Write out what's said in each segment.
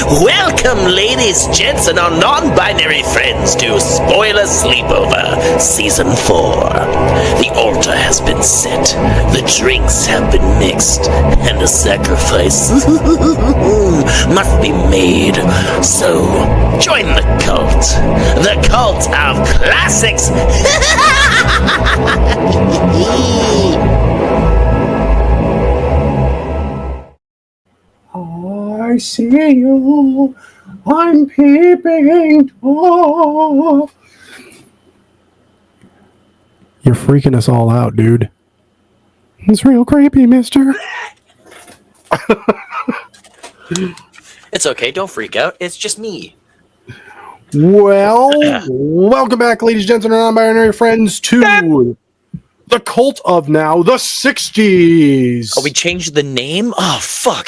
Welcome, ladies, gents, and our non-binary friends to Spoiler Sleepover Season 4. The altar has been set, the drinks have been mixed, and a sacrifice must be made. So, join the cult of classics. I see you. I'm peeping Tom. You're freaking us all out, dude. It's real creepy, mister. It's okay, don't freak out. It's just me. Well, welcome back, ladies, gents, and non-binary friends, to the cult of now the 60s. Oh, we changed the name? Oh, fuck.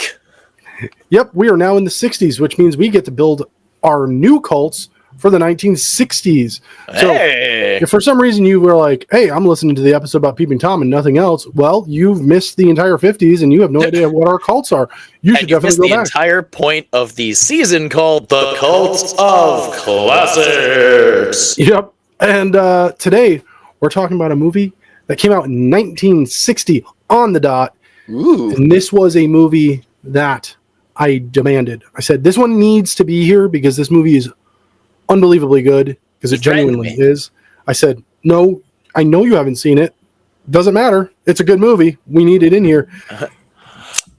Yep, we are now in the 60s, which means we get to build our new cults for the 1960s. So if for some reason you were like, hey, I'm listening to the episode about Peeping Tom and nothing else, well, you've missed the entire 50s and you have no idea what our cults are. You should definitely go back. The entire point of the season called The Cults of Classics. Yep. And today we're talking about a movie that came out in 1960 on the dot. Ooh. And this was a movie that I demanded. I said, this one needs to be here because this movie is unbelievably good, because it genuinely is. I said, no, I know you haven't seen it. Doesn't matter. It's a good movie. We need it in here.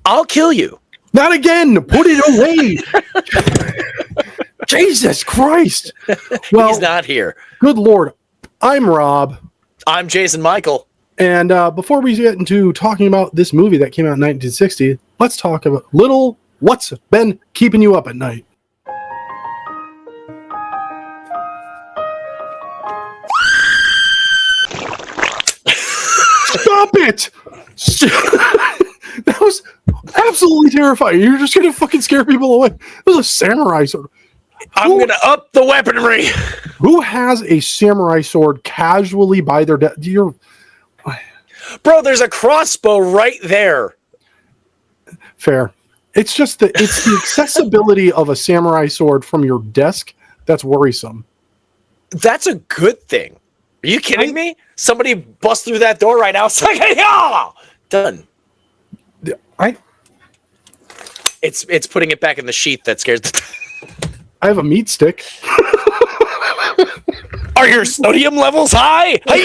I'll kill you. Not again. Put it away. Jesus Christ. Well, he's not here. Good Lord. I'm Rob. I'm Jason Michael. And before we get into talking about this movie that came out in 1960, let's talk about little what's been keeping you up at night. Stop it! That was absolutely terrifying. You're just going to fucking scare people away. It was a samurai sword. I'm going to up the weaponry. Who has a samurai sword casually by their desk? Bro, there's a crossbow right there. Fair. It's just the accessibility of a samurai sword from your desk that's worrisome. That's a good thing. Are you kidding me? Somebody bust through that door right now. It's like, yeah, done. It's putting it back in the sheath that scares the. I have a meat stick. Are your sodium levels high? That's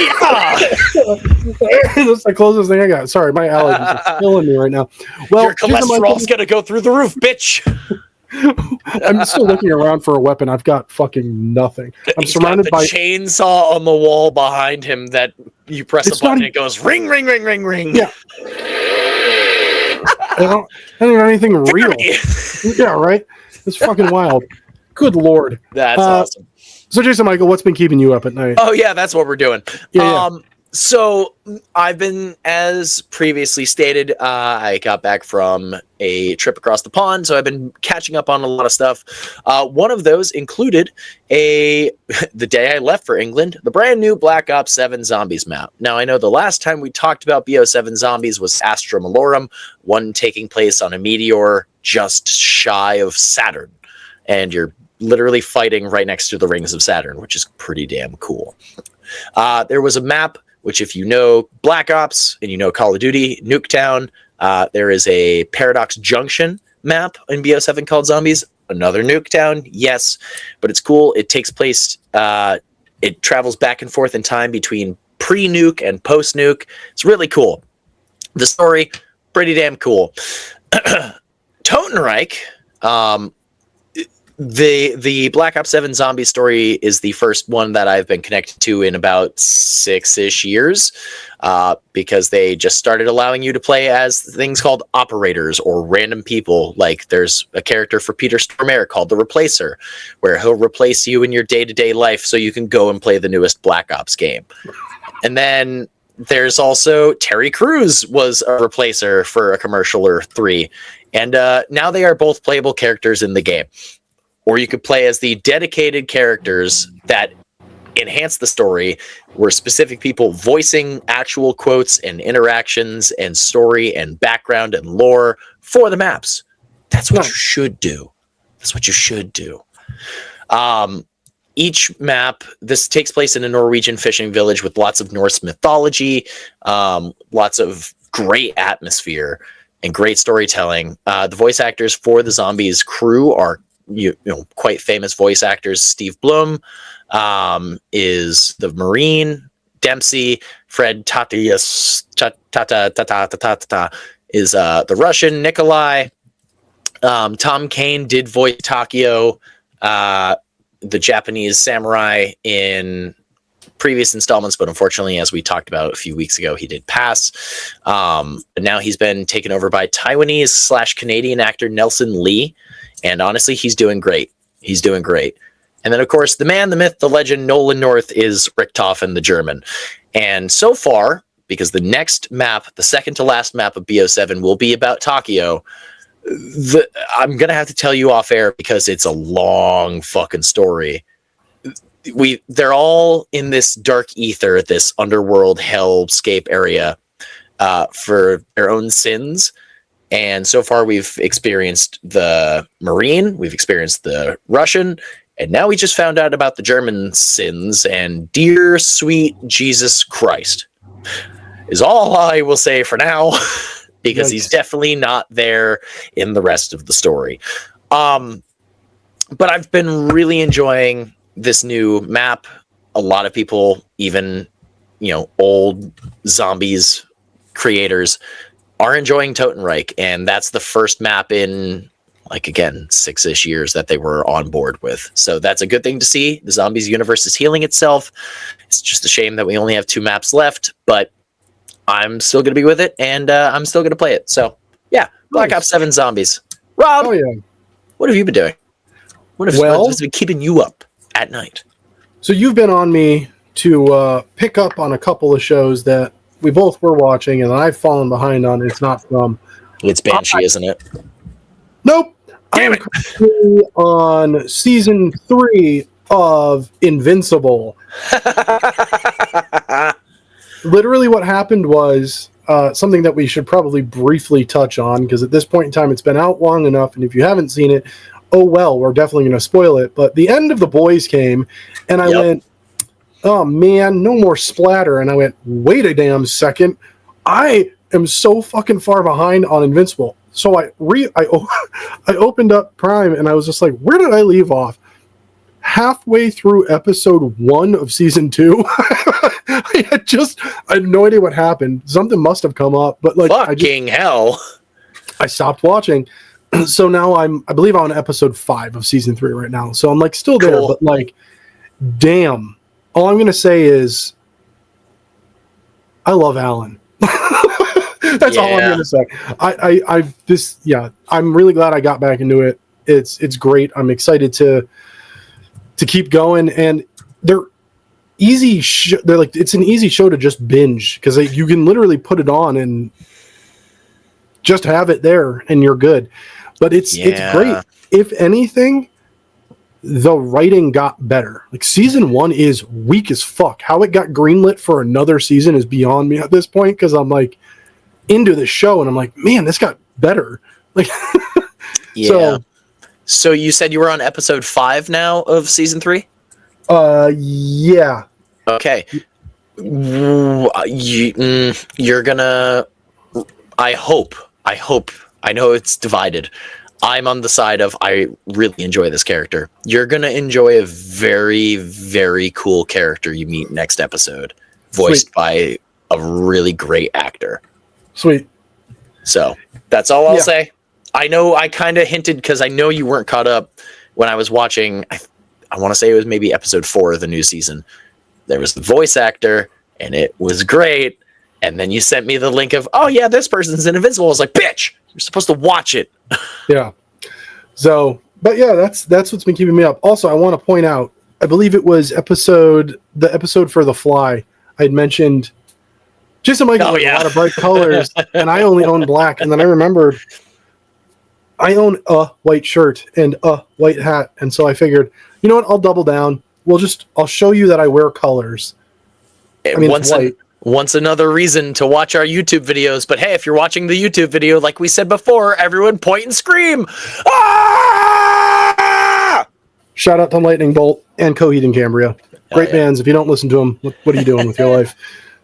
the closest thing I got. Sorry, my allergies are killing me right now. Well, your cholesterol's gonna go through the roof, bitch. I'm still looking around for a weapon. I've got fucking nothing. He's surrounded by chainsaw on the wall behind him that you press a button and it goes ring, ring, ring, ring, ring. Yeah. I don't have anything real. Yeah, right? It's fucking wild. Good Lord. That's awesome. So, Jason Michael, what's been keeping you up at night? Oh, yeah, that's what we're doing. Yeah. So I've been, as previously stated, I got back from a trip across the pond, so I've been catching up on a lot of stuff. One of those included the day I left for England, the brand new Black Ops 7 Zombies map. Now, I know the last time we talked about BO7 Zombies was Astra Malorum, one taking place on a meteor just shy of Saturn, and you're literally fighting right next to the rings of Saturn, which is pretty damn cool. There was a map, which if you know Black Ops and you know Call of Duty, Nuketown, there is a Paradox Junction map in BO7 called Zombies. Another Nuketown, yes, but it's cool. It takes place, it travels back and forth in time between pre-nuke and post-nuke. It's really cool. The story, pretty damn cool. Totenreich, the Black Ops 7 zombie story is the first one that I've been connected to in about 6-ish years, because they just started allowing you to play as things called operators or random people. Like there's a character for Peter Stormare called the Replacer, where he'll replace you in your day-to-day life so you can go and play the newest Black Ops game. And then there's also Terry Crews was a replacer for a commercial or 3. And now they are both playable characters in the game. Or you could play as the dedicated characters that enhance the story, where specific people voicing actual quotes and interactions and story and background and lore for the maps. That's what you should do. That's what you should do. Each map, this takes place in a Norwegian fishing village with lots of Norse mythology, lots of great atmosphere, and great storytelling. The voice actors for the zombies crew are quite famous voice actors. Steve Blum is the Marine. Dempsey, Fred Tatius is the Russian. Nikolai, Tom Kane did voice Takio, the Japanese samurai, in previous installments, but unfortunately, as we talked about a few weeks ago, he did pass. But now he's been taken over by Taiwanese/Canadian actor Nelson Lee, and honestly, he's doing great. He's doing great. And then, of course, the man, the myth, the legend, Nolan North is Richtofen, the German. And so far, because the next map, the second to last map of BO7 will be about Takio, I'm going to have to tell you off air because it's a long fucking story. They're all in this dark ether, this underworld hellscape area for their own sins. And so far we've experienced the Marine, we've experienced the Russian, and now we just found out about the German sins, and dear sweet Jesus Christ is all I will say for now, because he's definitely not there in the rest of the story. But I've been really enjoying this new map. A lot of people, even, old zombies creators, are enjoying Totenreich, and that's the first map in, 6-ish years that they were on board with. So that's a good thing to see. The zombies universe is healing itself. It's just a shame that we only have 2 maps left, but I'm still going to be with it, and I'm still going to play it. So, yeah, Black Ops 7 Zombies. Rob, what have you been doing? What's been keeping you up at night? So you've been on me to pick up on a couple of shows that we both were watching, and I've fallen behind on. It's not from... It's Banshee, isn't it? Nope. Damn it. I'm on season 3 of Invincible. Literally what happened was something that we should probably briefly touch on, because at this point in time it's been out long enough, and if you haven't seen it, oh well, we're definitely going to spoil it. But the end of The Boys came, and I went, oh man, no more splatter. And I went, wait a damn second, I am so fucking far behind on Invincible. So I opened up Prime, and I was just like, where did I leave off? Halfway through episode 1 of season 2. I had no idea what happened. Something must have come up, but hell. I stopped watching. So now I believe I'm on episode 5 of season 3 right now. So I'm still there, but damn. All I'm going to say is I love Alan. That's all I'm going to say. I'm really glad I got back into it. It's great. I'm excited to keep going, and they're easy. It's an easy show to just binge, because you can literally put it on and just have it there, and you're good. But it's great. If anything, the writing got better. Season 1 is weak as fuck. How it got greenlit for another season is beyond me at this point, because I'm into the show, and I'm like, man, this got better. So you said you were on episode 5 now of season 3? Yeah. Okay. You're gonna... I hope. I know it's divided. I'm on the side of I really enjoy this character. You're gonna enjoy a very, very cool character you meet next episode, voiced by a really great actor. Sweet. So that's all I'll say. I know I kind of hinted, because I know you weren't caught up when I was watching. I want to say it was maybe episode 4 of the new season. There was the voice actor, and it was great. And then you sent me the link of, oh yeah, this person's in Invincible. I was like, bitch, you're supposed to watch it. Yeah. So, but yeah, that's what's been keeping me up. Also, I want to point out, I believe it was the episode for The Fly. I had mentioned Jason Michaels has a lot of bright colors, and I only own black. And then I remembered I own a white shirt and a white hat, and so I figured, you know what? I'll double down. I'll show you that I wear colors. Once another reason to watch our YouTube videos. But hey, if you're watching the YouTube video, like we said before, everyone point and scream. Ah! Shout out to Lightning Bolt and Coheed and Cambria. Great bands. If you don't listen to them, what are you doing with your life?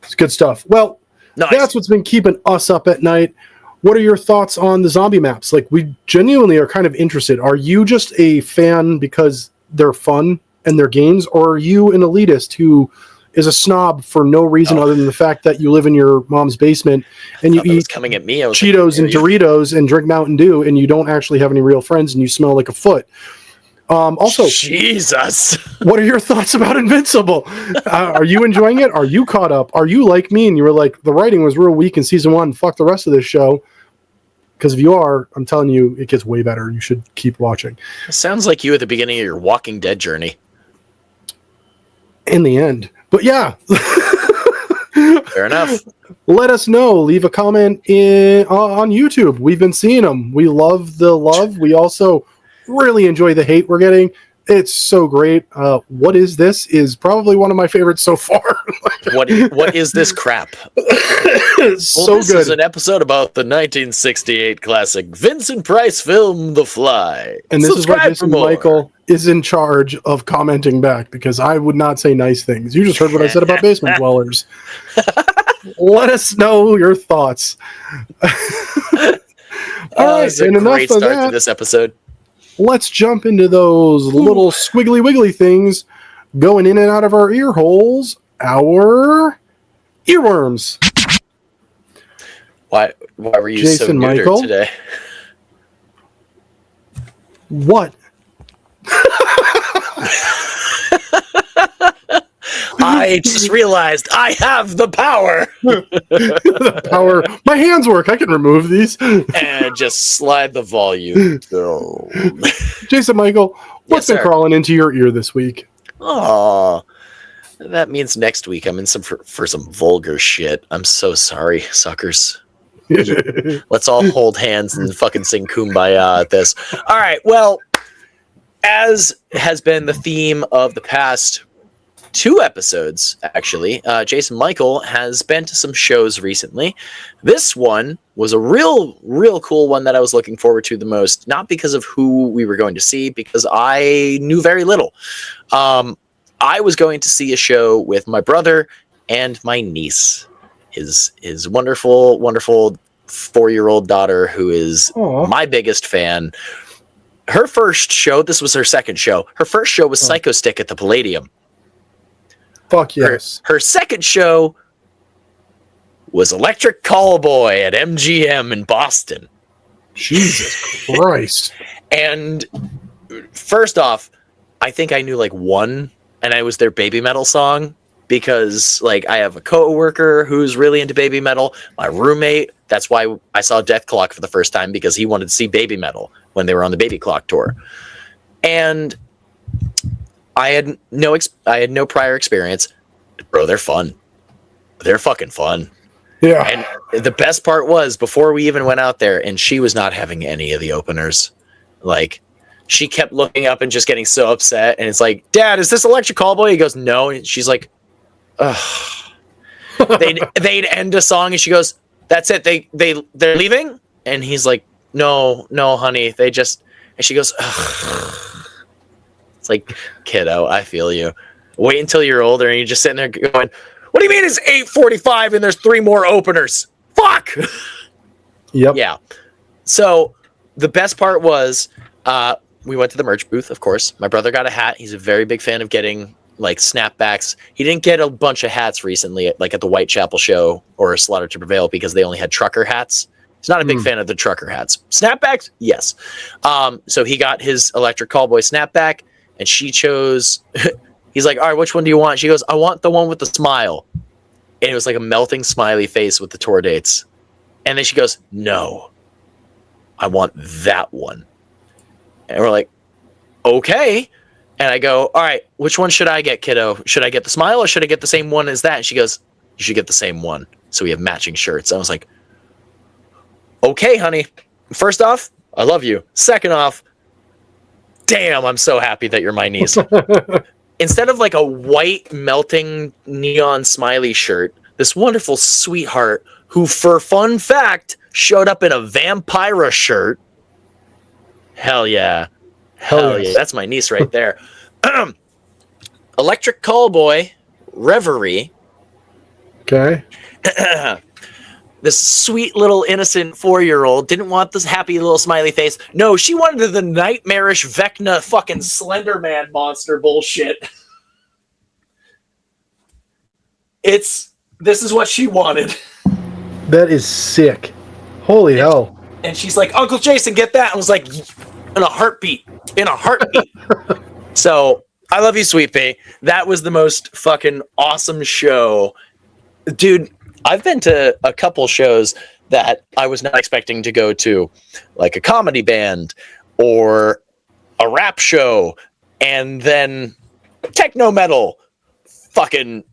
It's good stuff. Well, that's what's been keeping us up at night. What are your thoughts on the zombie maps? Like, we genuinely are kind of interested. Are you just a fan because they're fun and they're games, or are you an elitist who is a snob for no reason other than the fact that you live in your mom's basement and you eat coming at me. Cheetos and Doritos and drink Mountain Dew and you don't actually have any real friends and you smell like a foot? Also, Jesus, what are your thoughts about Invincible? Are you enjoying it? Are you caught up? Are you like me and you were like, the writing was real weak in season 1, fuck the rest of this show? Because if you are, I'm telling you, it gets way better. You should keep watching. It sounds like you at the beginning of your Walking Dead journey. In the end. But yeah. Fair enough. Let us know. Leave a comment on YouTube. We've been seeing them. We love the love. We also really enjoy the hate we're getting. It's so great. What is this? Is probably one of my favorites so far. What is this crap? This good. Is an episode about the 1968 classic Vincent Price film The Fly. And this is what Jason Michael is in charge of commenting back, because I would not say nice things. You just heard what I said about basement dwellers. Let us know your thoughts. All right, and enough great of start that. To this episode. Let's jump into those little squiggly wiggly things going in and out of our ear holes, our earworms. Why were you Jason so neutered Michael? Today? What? I just realized I have the power. The power. My hands work. I can remove these. And just slide the volume down. Jason Michael, what's been crawling into your ear this week? Oh, that means next week I'm in for some vulgar shit. I'm so sorry, suckers. Let's all hold hands and fucking sing Kumbaya at this. All right, well, as has been the theme of the past 2 episodes, actually, Jason Michael has been to some shows recently. This one was a real cool one that I was looking forward to the most, not because of who we were going to see, because I knew very little. I was going to see a show with my brother and my niece, his wonderful 4-year-old daughter, who is my biggest fan. Her first show, this was her second show. Her first show was Psycho Stick at the Palladium. Fuck yes. Her second show was Electric Callboy at MGM in Boston. Jesus Christ. And first off, I think I knew like one, and I was their baby metal song, because like I have a coworker who's really into baby metal. My roommate, that's why I saw Death Clock for the first time, because he wanted to see baby metal when they were on the Baby Clock tour. And I had no prior experience. Bro, they're fun. They're fucking fun. Yeah. And the best part was, before we even went out there, and she was not having any of the openers. Like, she kept looking up and just getting so upset. And it's like, Dad, is this Electric Callboy? He goes, no. And she's like, ugh. They'd end a song and she goes, that's it. They're leaving? And he's like, no, honey. They just, and she goes, ugh. It's like, kiddo, I feel you. Wait until you're older and you're just sitting there going, what do you mean it's 8:45 and there's 3 more openers? Fuck! Yep. Yeah. So the best part was, we went to the merch booth, of course. My brother got a hat. He's a very big fan of getting like snapbacks. He didn't get a bunch of hats recently, like at the Whitechapel show or Slaughter to Prevail, because they only had trucker hats. He's not a big fan of the trucker hats. Snapbacks? Yes. So he got his Electric Callboy snapback, and she chose... He's like, all right, which one do you want? She goes, I want the one with the smile. And it was like a melting smiley face with the tour dates. And then she goes, no, I want that one. And we're like, okay. And I go, all right, which one should I get, kiddo? Should I get the smile or should I get the same one as that? And she goes, you should get the same one. So we have matching shirts. I was like, okay, honey. First off, I love you. Second off, damn, I'm so happy that you're my niece. Instead of like a white melting neon smiley shirt, this wonderful sweetheart who, for fun fact, showed up in a Vampira shirt. Hell yeah. Hell yeah, that's my niece right there. Electric Callboy, Reverie. Okay. This sweet little innocent 4-year-old didn't want this happy little smiley face. No, she wanted the nightmarish Vecna fucking Slender Man monster bullshit. This is what she wanted. That is sick. Holy hell. And she's like, Uncle Jason, get that. And I was like, in a heartbeat. So, I love you, Sweet Pea. That was the most fucking awesome show. Dude, I've been to a couple shows that I was not expecting to go to, like a comedy band or a rap show, and then techno metal. Fucking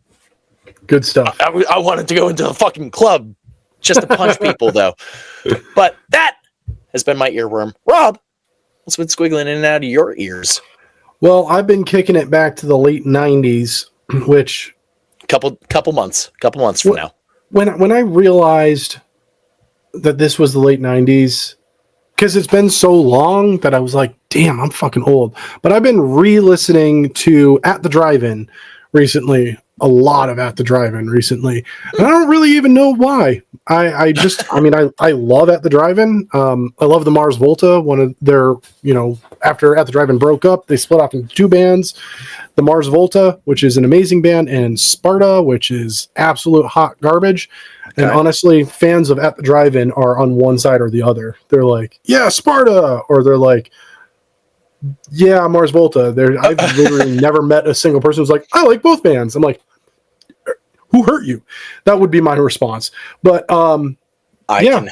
good stuff. I wanted to go into a fucking club just to punch people, though. But that has been my earworm. Rob, what's been squiggling in and out of your ears? Well, I've been kicking it back to the late 90s, which... Couple months from now. When I realized that this was the late 90s, because it's been so long that I was like, damn, I'm fucking old. But I've been re-listening to At the Drive-In recently, a lot of At the Drive-In recently. And I don't really even know why. I love At the Drive-In. I love the Mars Volta. One of their, after At the Drive-In broke up, they split off into two bands. The Mars Volta, which is an amazing band, and Sparta, which is absolute hot garbage. Okay. And honestly, fans of At the Drive-In are on one side or the other. They're like, yeah, Sparta! Or they're like, yeah, Mars Volta. I've literally never met a single person who's like, I like both bands. I'm like, who hurt you? That would be my response. But I can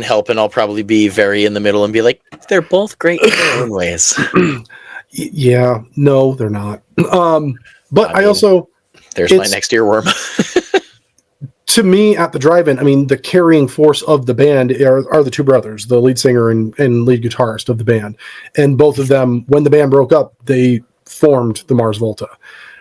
help, and I'll probably be very in the middle and be like, they're both great in their own ways. Yeah, no, they're not. But I also... There's my next earworm. To me, At the Drive-In, the carrying force of the band are the two brothers, the lead singer and lead guitarist of the band. And both of them, when the band broke up, they formed the Mars Volta.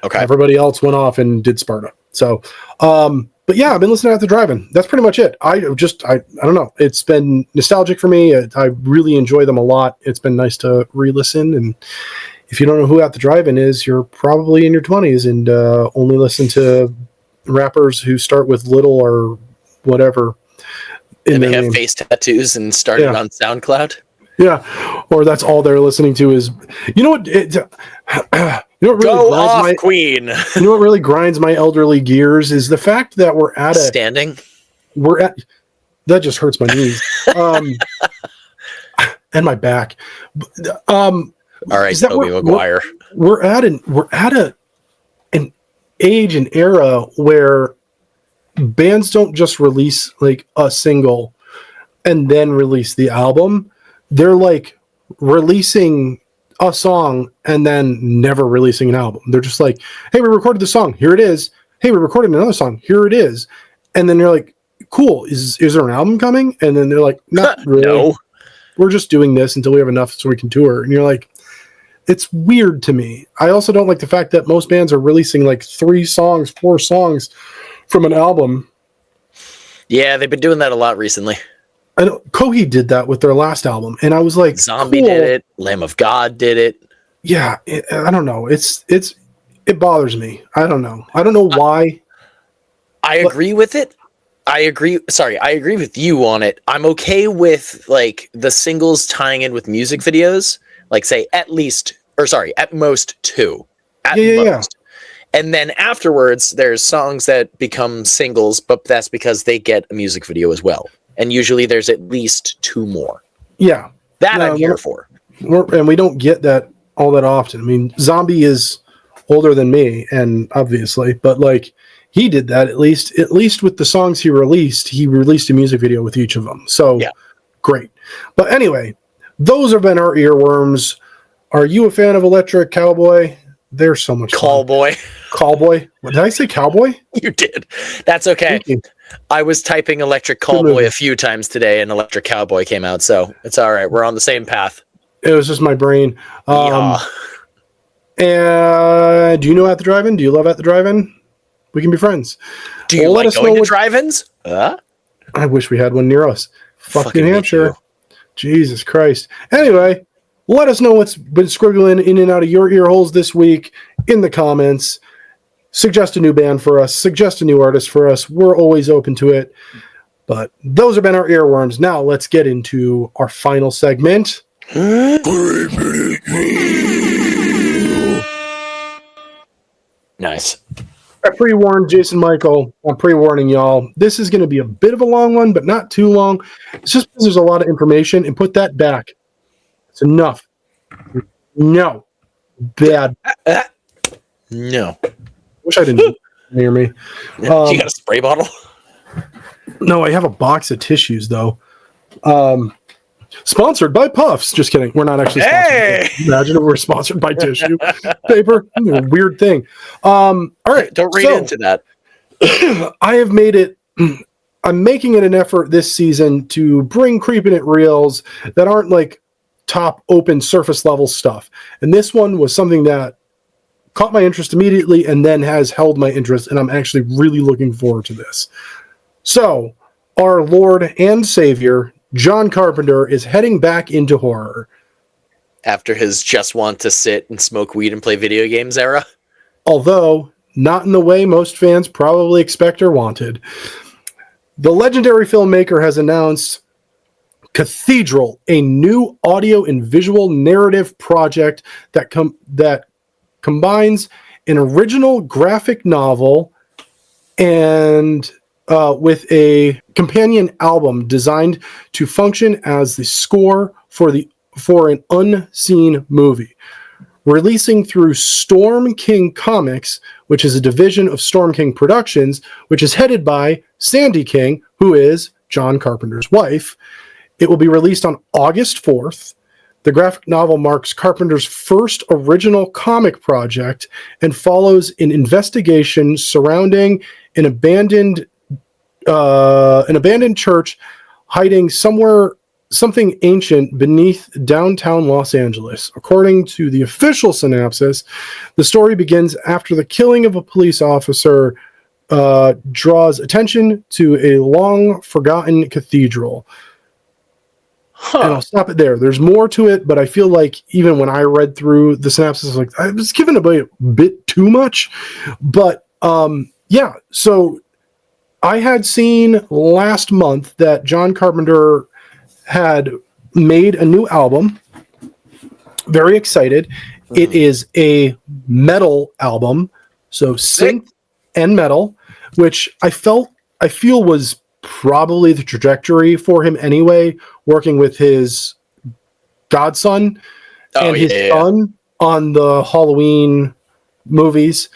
Okay. Everybody else went off and did Sparta. So, but yeah, I've been listening to At the Drive-In. That's pretty much it. I don't know. It's been nostalgic for me. I really enjoy them a lot. It's been nice to re-listen. And if you don't know who At the Drive-In is, you're probably in your 20s and only listen to rappers who start with little or whatever. And they have face tattoos and started on SoundCloud. Yeah, or that's all they're listening to is, you know what? Really go off, Queen. You know what really grinds my elderly gears is the fact that we're at that just hurts my knees, and my back. All right, Toby Maguire. We're at an age and era where bands don't just release like a single and then release the album. They're like releasing a song and then never releasing an album. They're just like, hey, we recorded the song, here it is. Hey, we recorded another song, here it is. And then you're like, cool, is there an album coming? And then they're like, not really. No. We're just doing this until we have enough so we can tour. And you're like, it's weird to me. I also don't like the fact that most bands are releasing like 4 songs from an album. Yeah, they've been doing that a lot recently. I know Coheed did that with their last album, and I was like, Zombie did it. Lamb of God did it. Yeah, I don't know. It bothers me. I don't know. I don't know why. I agree with it. I agree with you on it. I'm okay with like the singles tying in with music videos, like say at most 2. At most. Yeah. And then afterwards, there's songs that become singles, but that's because they get a music video as well. And usually there's at least 2 more. Yeah. I'm here for. And we don't get that all that often. Zombie is older than me, and obviously, but like he did that at least with the songs he released a music video with each of them. So yeah. Great. But anyway, those have been our earworms. Are you a fan of Electric Cowboy? They're so much Callboy. Callboy. What did I say? Cowboy? You did. That's okay. I was typing Electric Callboy a few times today, and Electric Cowboy came out, so it's all right. We're on the same path. It was just my brain. And do you know At the Drive-In? Do you love At the Drive-In? We can be friends. Do you like going to drive-ins? I wish we had one near us. Fucking New Hampshire. Jesus Christ. Anyway, Let us know what's been squiggling in and out of your ear holes this week in the comments. Suggest a new band for us. Suggest a new artist for us. We're always open to it. But those have been our earworms. Now let's get into our final segment. Nice. I pre-warned Jason Michael. I'm pre-warning y'all. This is going to be a bit of a long one, but not too long. It's just because there's a lot of information, and put that back. It's enough. No. Bad. No. Wish I didn't hear me. You got a spray bottle? No, I have a box of tissues, though. Sponsored by Puffs. Just kidding. We're not actually sponsored. Hey! Imagine if we're sponsored by tissue paper. Weird thing. All right. Don't read into that. I have made it. I'm making it an effort this season to bring Creeping It Reels that aren't like top open surface level stuff. And this one was something that caught my interest immediately and then has held my interest. And I'm actually really looking forward to this. So our Lord and Savior, John Carpenter, is heading back into horror. After his just want to sit and smoke weed and play video games era? Although not in the way most fans probably expect or wanted. The legendary filmmaker has announced Cathedral, a new audio and visual narrative project that combines an original graphic novel and with a companion album designed to function as the score for an unseen movie. Releasing through Storm King Comics, which is a division of Storm King Productions, which is headed by Sandy King, who is John Carpenter's wife. It will be released on August 4th. The graphic novel marks Carpenter's first original comic project and follows an investigation surrounding an abandoned church hiding something ancient beneath downtown Los Angeles. According to the official synopsis, the story begins after the killing of a police officer draws attention to a long-forgotten cathedral. Huh. And I'll stop it there. There's more to it, but I feel like even when I read through the synopsis, I was given a bit too much. But yeah, so I had seen last month that John Carpenter had made a new album. Very excited. Mm-hmm. It is a metal album, so synth and metal, which I feel was probably the trajectory for him anyway, working with his godson and his son on the Halloween movies.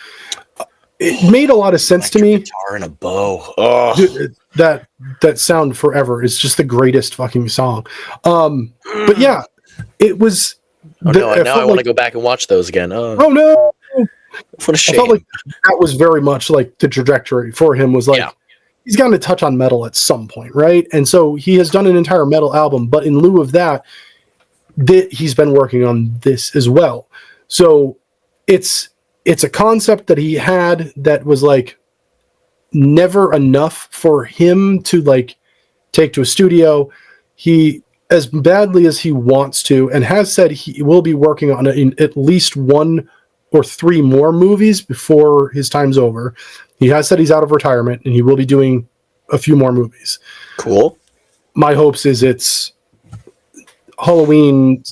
It made a lot of sense to me. Guitar and a bow. Dude, that sound forever is just the greatest fucking song. But yeah, it was. Now I want to go back and watch those again. Oh no! What a shame. I felt like that was very much like the trajectory for him was like he's gotten to touch on metal at some point, right? And so he has done an entire metal album, but in lieu of that, he's been working on this as well. So it's a concept that he had that was like never enough for him to like take to a studio. He, as badly as he wants to, and has said he will be working on at least 1 or 3 more movies before his time's over. He has said he's out of retirement and he will be doing a few more movies. Cool. My hopes is it's Halloween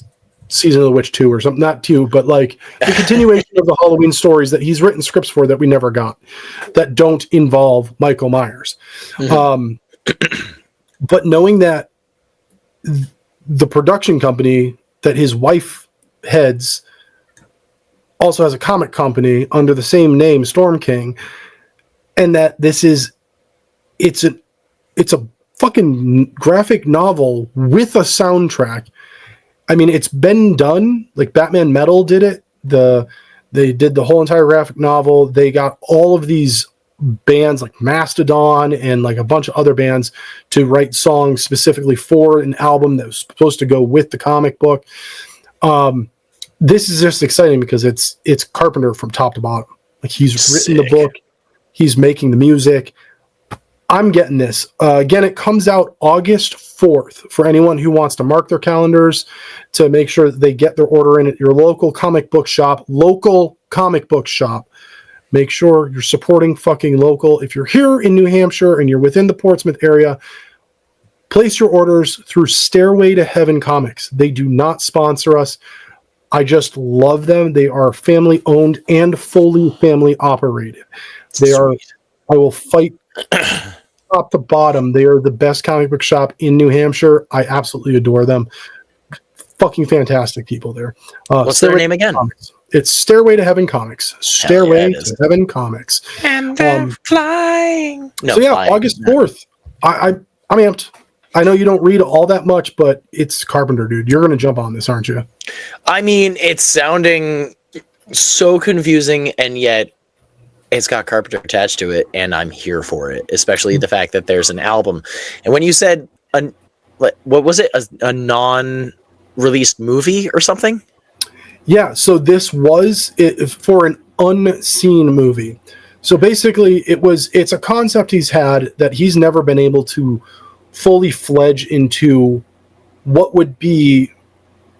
Season of the Witch 2 or something, not 2, but like the continuation of the Halloween stories that he's written scripts for that we never got, that don't involve Michael Myers. Mm-hmm. But knowing that the production company that his wife heads also has a comic company under the same name, Storm King, and that it's a fucking graphic novel with a soundtrack. I mean, it's been done. Like Batman Metal did it. They did the whole entire graphic novel. They got all of these bands like Mastodon and like a bunch of other bands to write songs specifically for an album that was supposed to go with the comic book. This is just exciting because it's Carpenter from top to bottom. Like he's written the book, he's making the music. I'm getting this. Again, it comes out August 4th for anyone who wants to mark their calendars to make sure that they get their order in at your local comic book shop. Make sure you're supporting fucking local. If you're here in New Hampshire and you're within the Portsmouth area, place your orders through Stairway to Heaven Comics. They do not sponsor us. I just love them. They are family owned and fully family operated. They are, I will fight top to bottom. They are the best comic book shop in New Hampshire. I absolutely adore them. Fucking fantastic people there. What's their name again? Comics. It's Stairway to Heaven Comics. Stairway to Heaven Comics. And they're flying. No, so yeah, flying. August 4th. I'm amped. I know you don't read all that much, but it's Carpenter, dude. You're going to jump on this, aren't you? I mean, it's sounding so confusing, and yet it's got Carpenter attached to it, and I'm here for it, especially the fact that there's an album. And when you said, what was it, a non-released movie or something? Yeah, so this was for an unseen movie. So basically, it's a concept he's had that he's never been able to fully fledge into what would be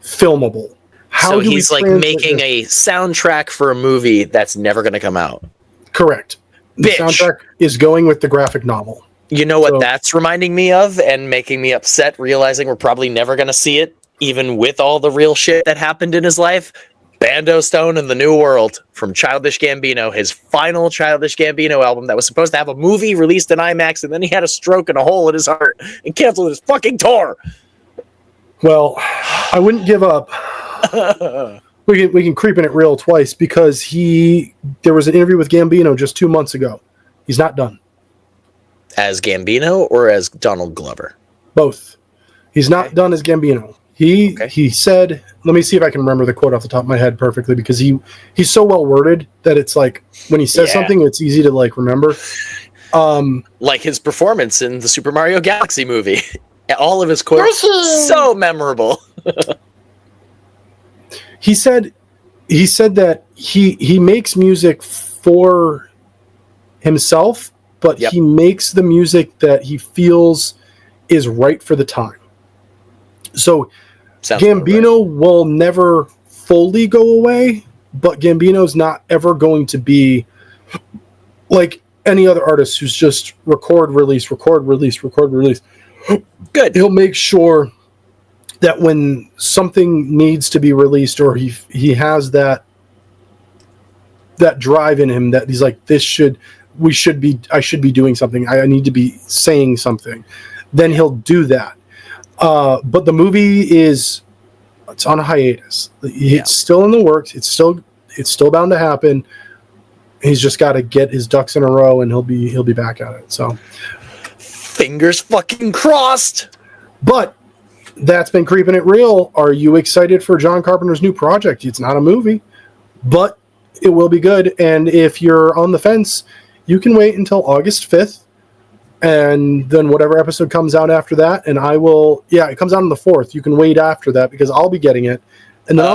filmable. So he's like making a soundtrack for a movie that's never going to come out. Correct. The soundtrack is going with the graphic novel. You know what that's reminding me of and making me upset, realizing we're probably never going to see it, even with all the real shit that happened in his life? Bando Stone and the New World from Childish Gambino, his final Childish Gambino album that was supposed to have a movie released in IMAX, and then he had a stroke and a hole in his heart and canceled his fucking tour. Well, I wouldn't give up. We can creep in it real twice because there was an interview with Gambino just 2 months ago. He's not done. As Gambino or as Donald Glover? Both. He's not done as Gambino. He said, let me see if I can remember the quote off the top of my head perfectly, because he's so well worded that it's like when he says something, it's easy to like remember. Like his performance in the Super Mario Galaxy movie. All of his quotes so memorable. He said that he makes music for himself, but he makes the music that he feels is right for the time. So Gambino will never fully go away, but Gambino's not ever going to be like any other artist who's just record, release. Good. He'll make sure that when something needs to be released, or he has that drive in him that he's like, I should be doing something. I need to be saying something. Then he'll do that. But the movie it's on a hiatus. It's still in the works. It's still bound to happen. He's just got to get his ducks in a row, and he'll be back at it. So, fingers fucking crossed. But that's been Creeping It Real. Are you excited for John Carpenter's new project? It's not a movie, but it will be good. And if you're on the fence, you can wait until August 5th. And then whatever episode comes out after that, and it comes out on the 4th. You can wait after that because I'll be getting it, and then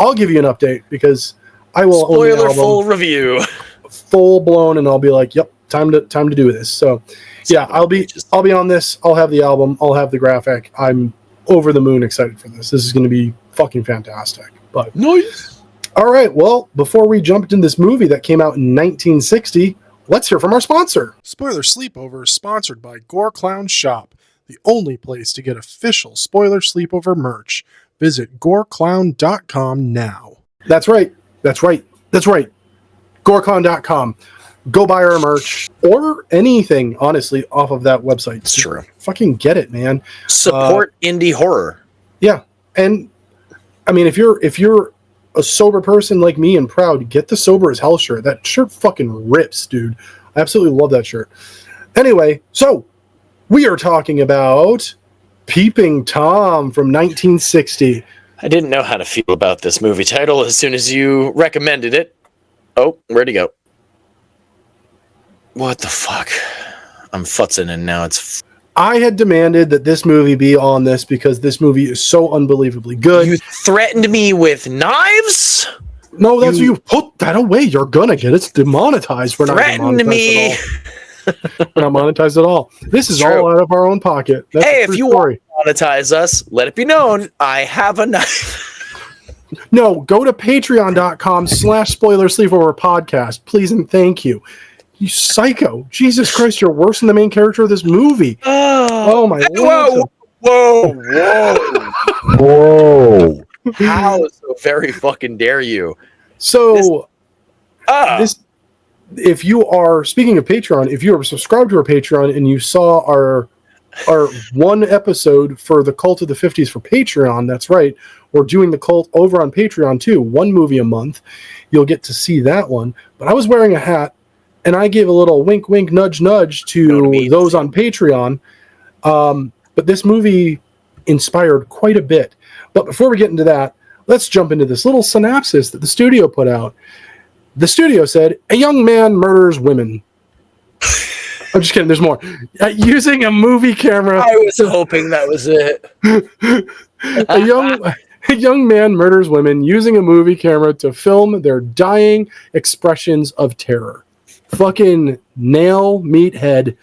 I'll give you an update because I will spoiler full review, full blown, and I'll be like, yep, time to do this. So yeah, I'll be on this. I'll have the album. I'll have the graphic. I'm over the moon excited for this. This is going to be fucking fantastic. But nice. All right. Well, before we jump into this movie that came out in 1960. Let's hear from our sponsor. Spoiler Sleepover is sponsored by Gore Clown Shop, the only place to get official Spoiler Sleepover merch. Visit goreclown.com now. That's right. Goreclown.com. Go buy our merch or anything, honestly, off of that website. It's true. Fucking get it, man. Support indie horror. Yeah. And I mean, if you're a sober person like me and proud, get the Sober as Hell shirt. That shirt fucking rips, dude. I absolutely love that shirt. Anyway, so we are talking about Peeping Tom from 1960. I didn't know how to feel about this movie title as soon as you recommended it. Oh, where'd he go? What the fuck? I'm futzing and now it's... I had demanded that this movie be on this because this movie is so unbelievably good. You threatened me with knives? No, you put that away. You're gonna get it demonetized. We're not threatened me. We're not monetized at all. This is all out of our own pocket. That's hey, if you want to monetize us, let it be known I have a knife. No, go to patreon.com/spoiler sleepover podcast, please and thank you. You psycho. Jesus Christ, you're worse than the main character of this movie. Oh my Whoa, whoa. How so very fucking dare you? So this if you are, speaking of Patreon, if you are subscribed to our Patreon and you saw our one episode for the Cult of the 50s for Patreon, that's right, we're doing the Cult over on Patreon too, one movie a month. You'll get to see that one. But I was wearing a hat, and I gave a little wink, wink, nudge, nudge to those on Patreon. But this movie inspired quite a bit. But before we get into that, let's jump into this little synopsis that the studio put out. The studio said, a young man murders women. I'm just kidding, there's more. Using a movie camera. I was hoping that was it. A young man murders women using a movie camera to film their dying expressions of terror. Fucking nail, meathead.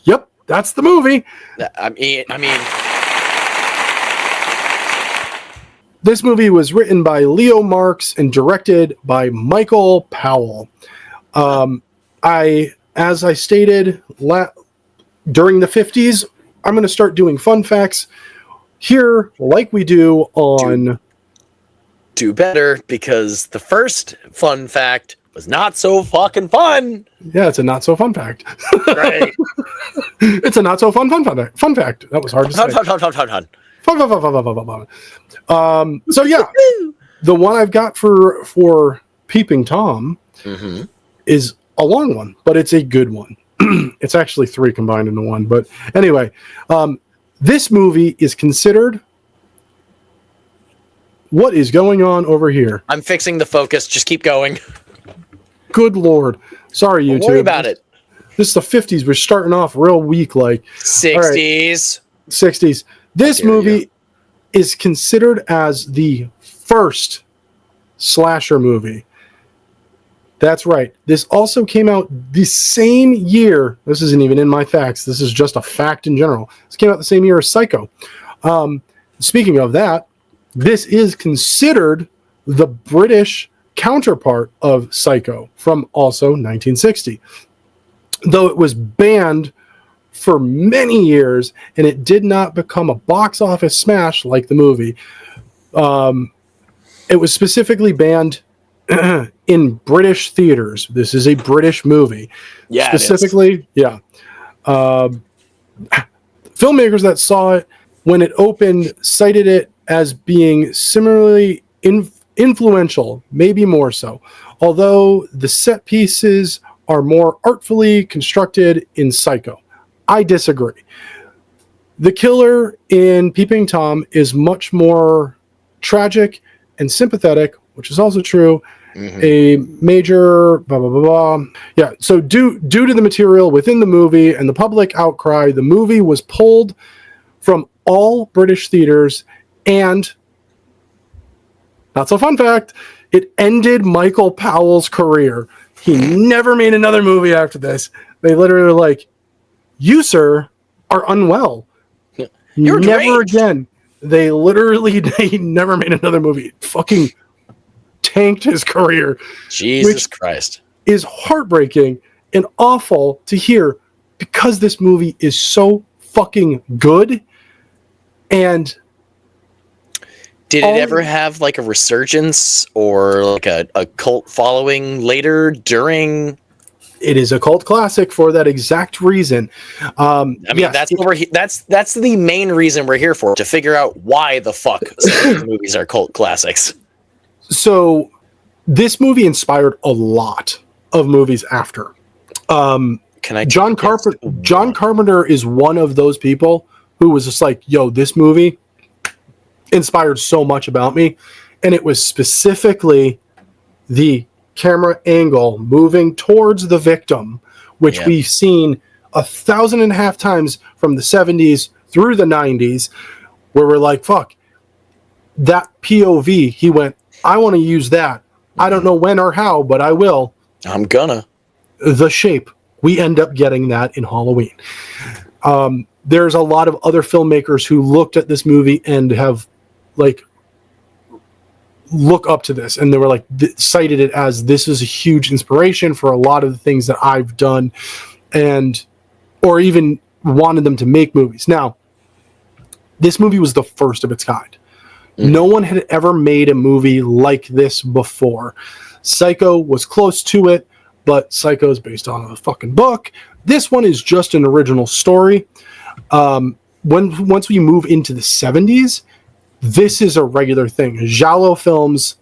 Yep, that's the movie. I mean... This movie was written by Leo Marks and directed by Michael Powell. As I stated during the 50s, I'm going to start doing fun facts here like we do on... Do better, because the first fun fact was not so fucking fun. Yeah, it's a not so fun fact. Right. It's a not so fun fact. That was hard to say. So yeah, the one I've got for Peeping Tom is a long one, but it's a good one. It's actually 3 combined into one. But anyway, this movie is considered... What is going on over here? I'm fixing the focus. Just keep going. Good Lord. Sorry, YouTube. Don't worry about it. This is the 50s. We're starting off real weak like. 60s. Right. 60s. This movie is considered as the first slasher movie. That's right. This also came out the same year. This isn't even in my facts. This is just a fact in general. This came out the same year as Psycho. Speaking of that, this is considered the British counterpart of Psycho from also 1960. Though it was banned for many years and it did not become a box office smash like the movie. It was specifically banned in British theaters. This is a British movie. Yeah, specifically, yeah. Filmmakers that saw it when it opened cited it as being similarly influential, maybe more so, although the set pieces are more artfully constructed in Psycho. I disagree. The killer in Peeping Tom is much more tragic and sympathetic, which is also true. A major blah, blah, blah, blah. Yeah, so due to the material within the movie and the public outcry, the movie was pulled from all British theaters. And, not so fun fact, it ended Michael Powell's career. He never made another movie after this. They literally were like, you, sir, are unwell. You're never again. They never made another movie. It fucking tanked his career. Jesus Christ. Is heartbreaking and awful to hear because this movie is so fucking good. And did it ever have like a resurgence or like a cult following later during? It is a cult classic for that exact reason. I mean, that's the main reason we're here for, to figure out why the fuck some movies are cult classics. So this movie inspired a lot of movies after. John Carpenter is one of those people who was just like, yo, this movie inspired so much about me. And it was specifically the camera angle moving towards the victim, which we've seen 1,500 times from the 70s through the 90s, where we're like, fuck, that POV, he went, I want to use that. I don't know when or how, but I will. I'm gonna. The Shape. we end up getting that in Halloween. There's a lot of other filmmakers who looked at this movie and have like look up to this, and they were like cited it as this is a huge inspiration for a lot of the things that I've done, and or even wanted them to make movies. Now, this movie was the first of its kind. No one had ever made a movie like this before. Psycho was close to it, but Psycho is based on a fucking book. This one is just an original story. Once we move into the 70s, this is a regular thing. Giallo films,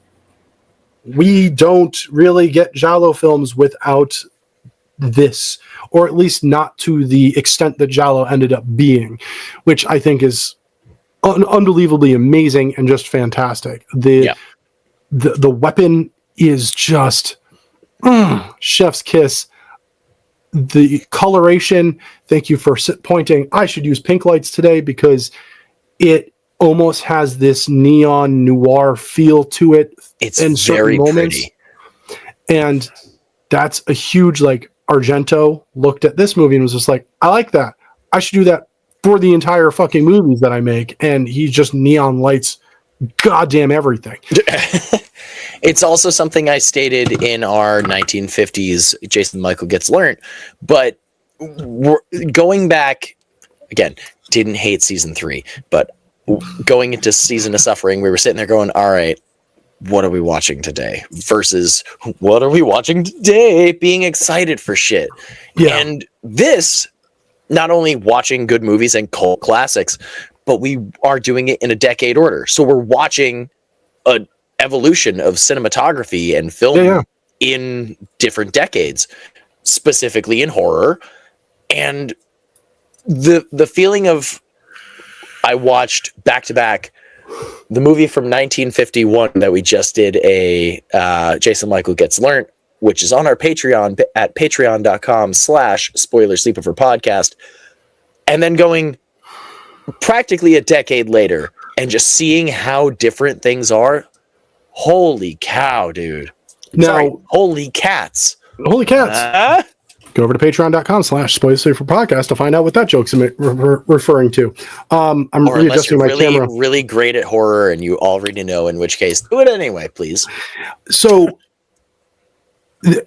we don't really get Giallo films without this, or at least not to the extent that Giallo ended up being, which I think is unbelievably amazing and just fantastic. The weapon is just chef's kiss. The coloration, thank you for pointing. I should use pink lights today because it almost has this neon noir feel to it. It's in very moments. Pretty. And that's a huge, like, Argento looked at this movie and was just like, I like that. I should do that for the entire fucking movies that I make. And he just neon lights goddamn everything. It's also something I stated in our 1950s Jason Michael Gets Learnt, but going back again, didn't hate season 3, but going into Season of Suffering, we were sitting there going, all right, what are we watching today versus what are we watching today, being excited for shit. Yeah. And this, not only watching good movies and cult classics, but we are doing it in a decade order. So we're watching a evolution of cinematography and film in different decades, specifically in horror. And the feeling of, I watched back to back the movie from 1951 that we just did a Jason Michael Gets Learnt, which is on our Patreon at patreon.com/spoiler sleepover podcast. And then going practically a decade later and just seeing how different things are. Holy cow, dude. Holy cats. Holy cats. Go over to patreon.com/spoiler sleepover podcast to find out what that joke's referring to. I'm readjusting my camera. Really great at horror and you already know, in which case, do it anyway, please. So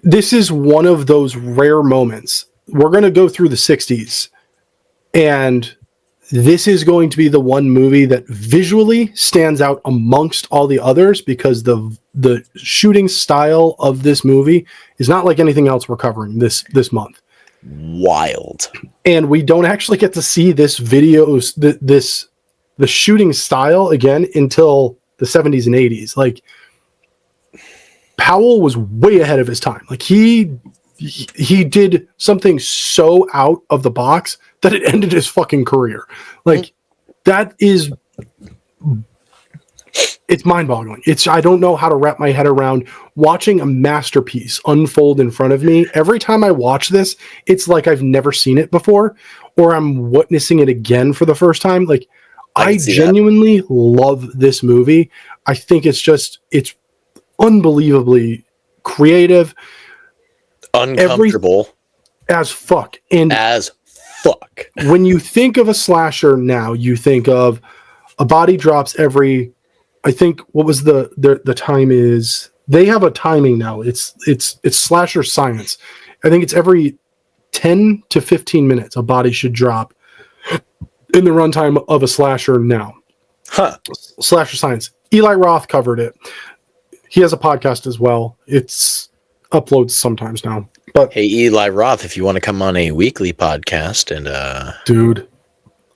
this is one of those rare moments. We're going to go through the 60s, and this is going to be the one movie that visually stands out amongst all the others because the shooting style of this movie is not like anything else we're covering this month. Wild. And we don't actually get to see this the shooting style again until the 70s and 80s. Like, Powell was way ahead of his time. Like, he did something so out of the box that it ended his fucking career. Like, that is, it's mind-boggling. I don't know how to wrap my head around watching a masterpiece unfold in front of me. Every time I watch this, it's like I've never seen it before, or I'm witnessing it again for the first time. Like, I genuinely love this movie. I think it's unbelievably creative. Uncomfortable. As fuck. And as fuck. When you think of a slasher now, you think of a body drops every, I think, what was the time is, they have a timing now. It's slasher science. I think it's every 10 to 15 minutes a body should drop in the runtime of a slasher now. Slasher science. Eli Roth covered it. He has a podcast as well. It's uploads sometimes now. But hey, Eli Roth, if you want to come on a weekly podcast and dude,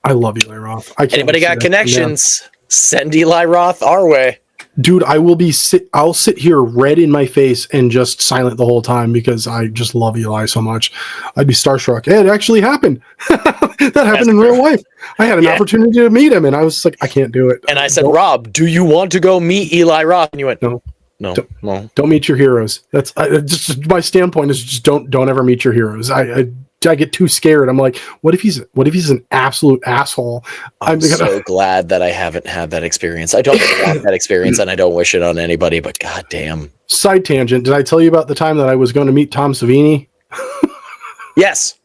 I love Eli Roth. Anybody got connections? Send Eli Roth our way. Dude, I'll sit here red in my face and just silent the whole time because I just love Eli so much. I'd be starstruck. It actually happened. That happened in real life. I had an opportunity to meet him and I was like, I can't do it. And I said, Rob, do you want to go meet Eli Roth? And you went, no. Don't meet your heroes. That's just my standpoint is just don't ever meet your heroes. I get too scared. I'm like, what if he's an absolute asshole? I'm so glad that I haven't had that experience. I don't want that experience and I don't wish it on anybody, but goddamn. Side tangent. Did I tell you about the time that I was going to meet Tom Savini? Yes.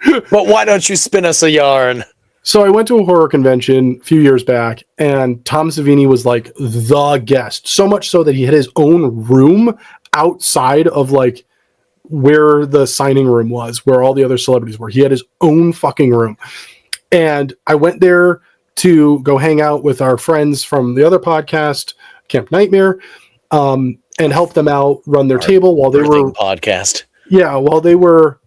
But why don't you spin us a yarn? So I went to a horror convention a few years back, and Tom Savini was like the guest. So much so that he had his own room outside of like where the signing room was, where all the other celebrities were. He had his own fucking room. And I went there to go hang out with our friends from the other podcast, Camp Nightmare, and help them out run their table while they were podcast. Yeah, while they were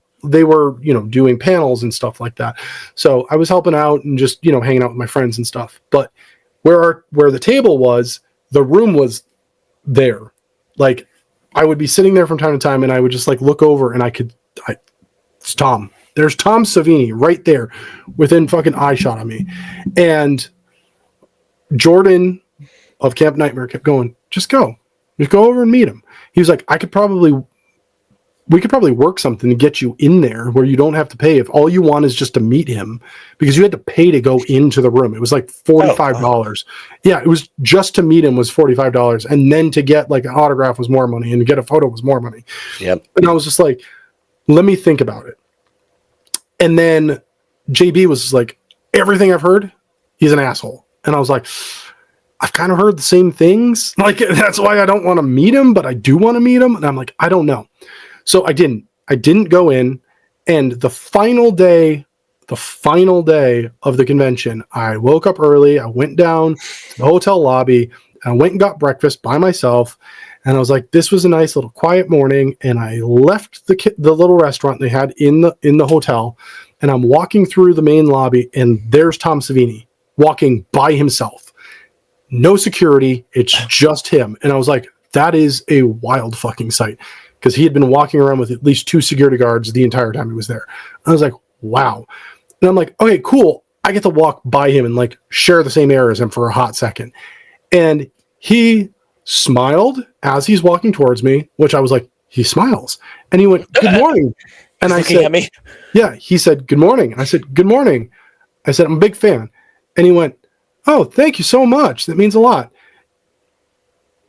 doing panels and stuff like that. So I was helping out and just hanging out with my friends and stuff. But where the table was, the room was there. Like I would be sitting there from time to time, and I would just like look over, and it's Tom. There's Tom Savini right there, within fucking eye shot of me, and Jordan of Camp Nightmare kept going, just go over and meet him. He was like, we could probably work something to get you in there where you don't have to pay if all you want is just to meet him, because you had to pay to go into the room. It was like $45. Yeah, it was just to meet him was $45. And then to get like an autograph was more money, and to get a photo was more money. Yep. And I was just like, let me think about it. And then JB was just like, everything I've heard, he's an asshole. And I was like, I've kind of heard the same things. Like, that's why I don't want to meet him, but I do want to meet him. And I'm like, I don't know. So I didn't go in. And the final day of the convention, I woke up early. I went down to the hotel lobby. I went and got breakfast by myself. And I was like, this was a nice little quiet morning. And I left the little restaurant they had in the hotel. And I'm walking through the main lobby, and there's Tom Savini walking by himself. No security. It's just him. And I was like, that is a wild fucking sight. Because he had been walking around with at least 2 security guards the entire time he was there. I was like, wow. And I'm like, okay, cool. I get to walk by him and like share the same air as him for a hot second. And he smiled as he's walking towards me, which I was like, he smiles. And he went, good morning. And I said, at me. Yeah, he said, good morning. And I said, good morning. I said, I'm a big fan. And he went, oh, thank you so much. That means a lot.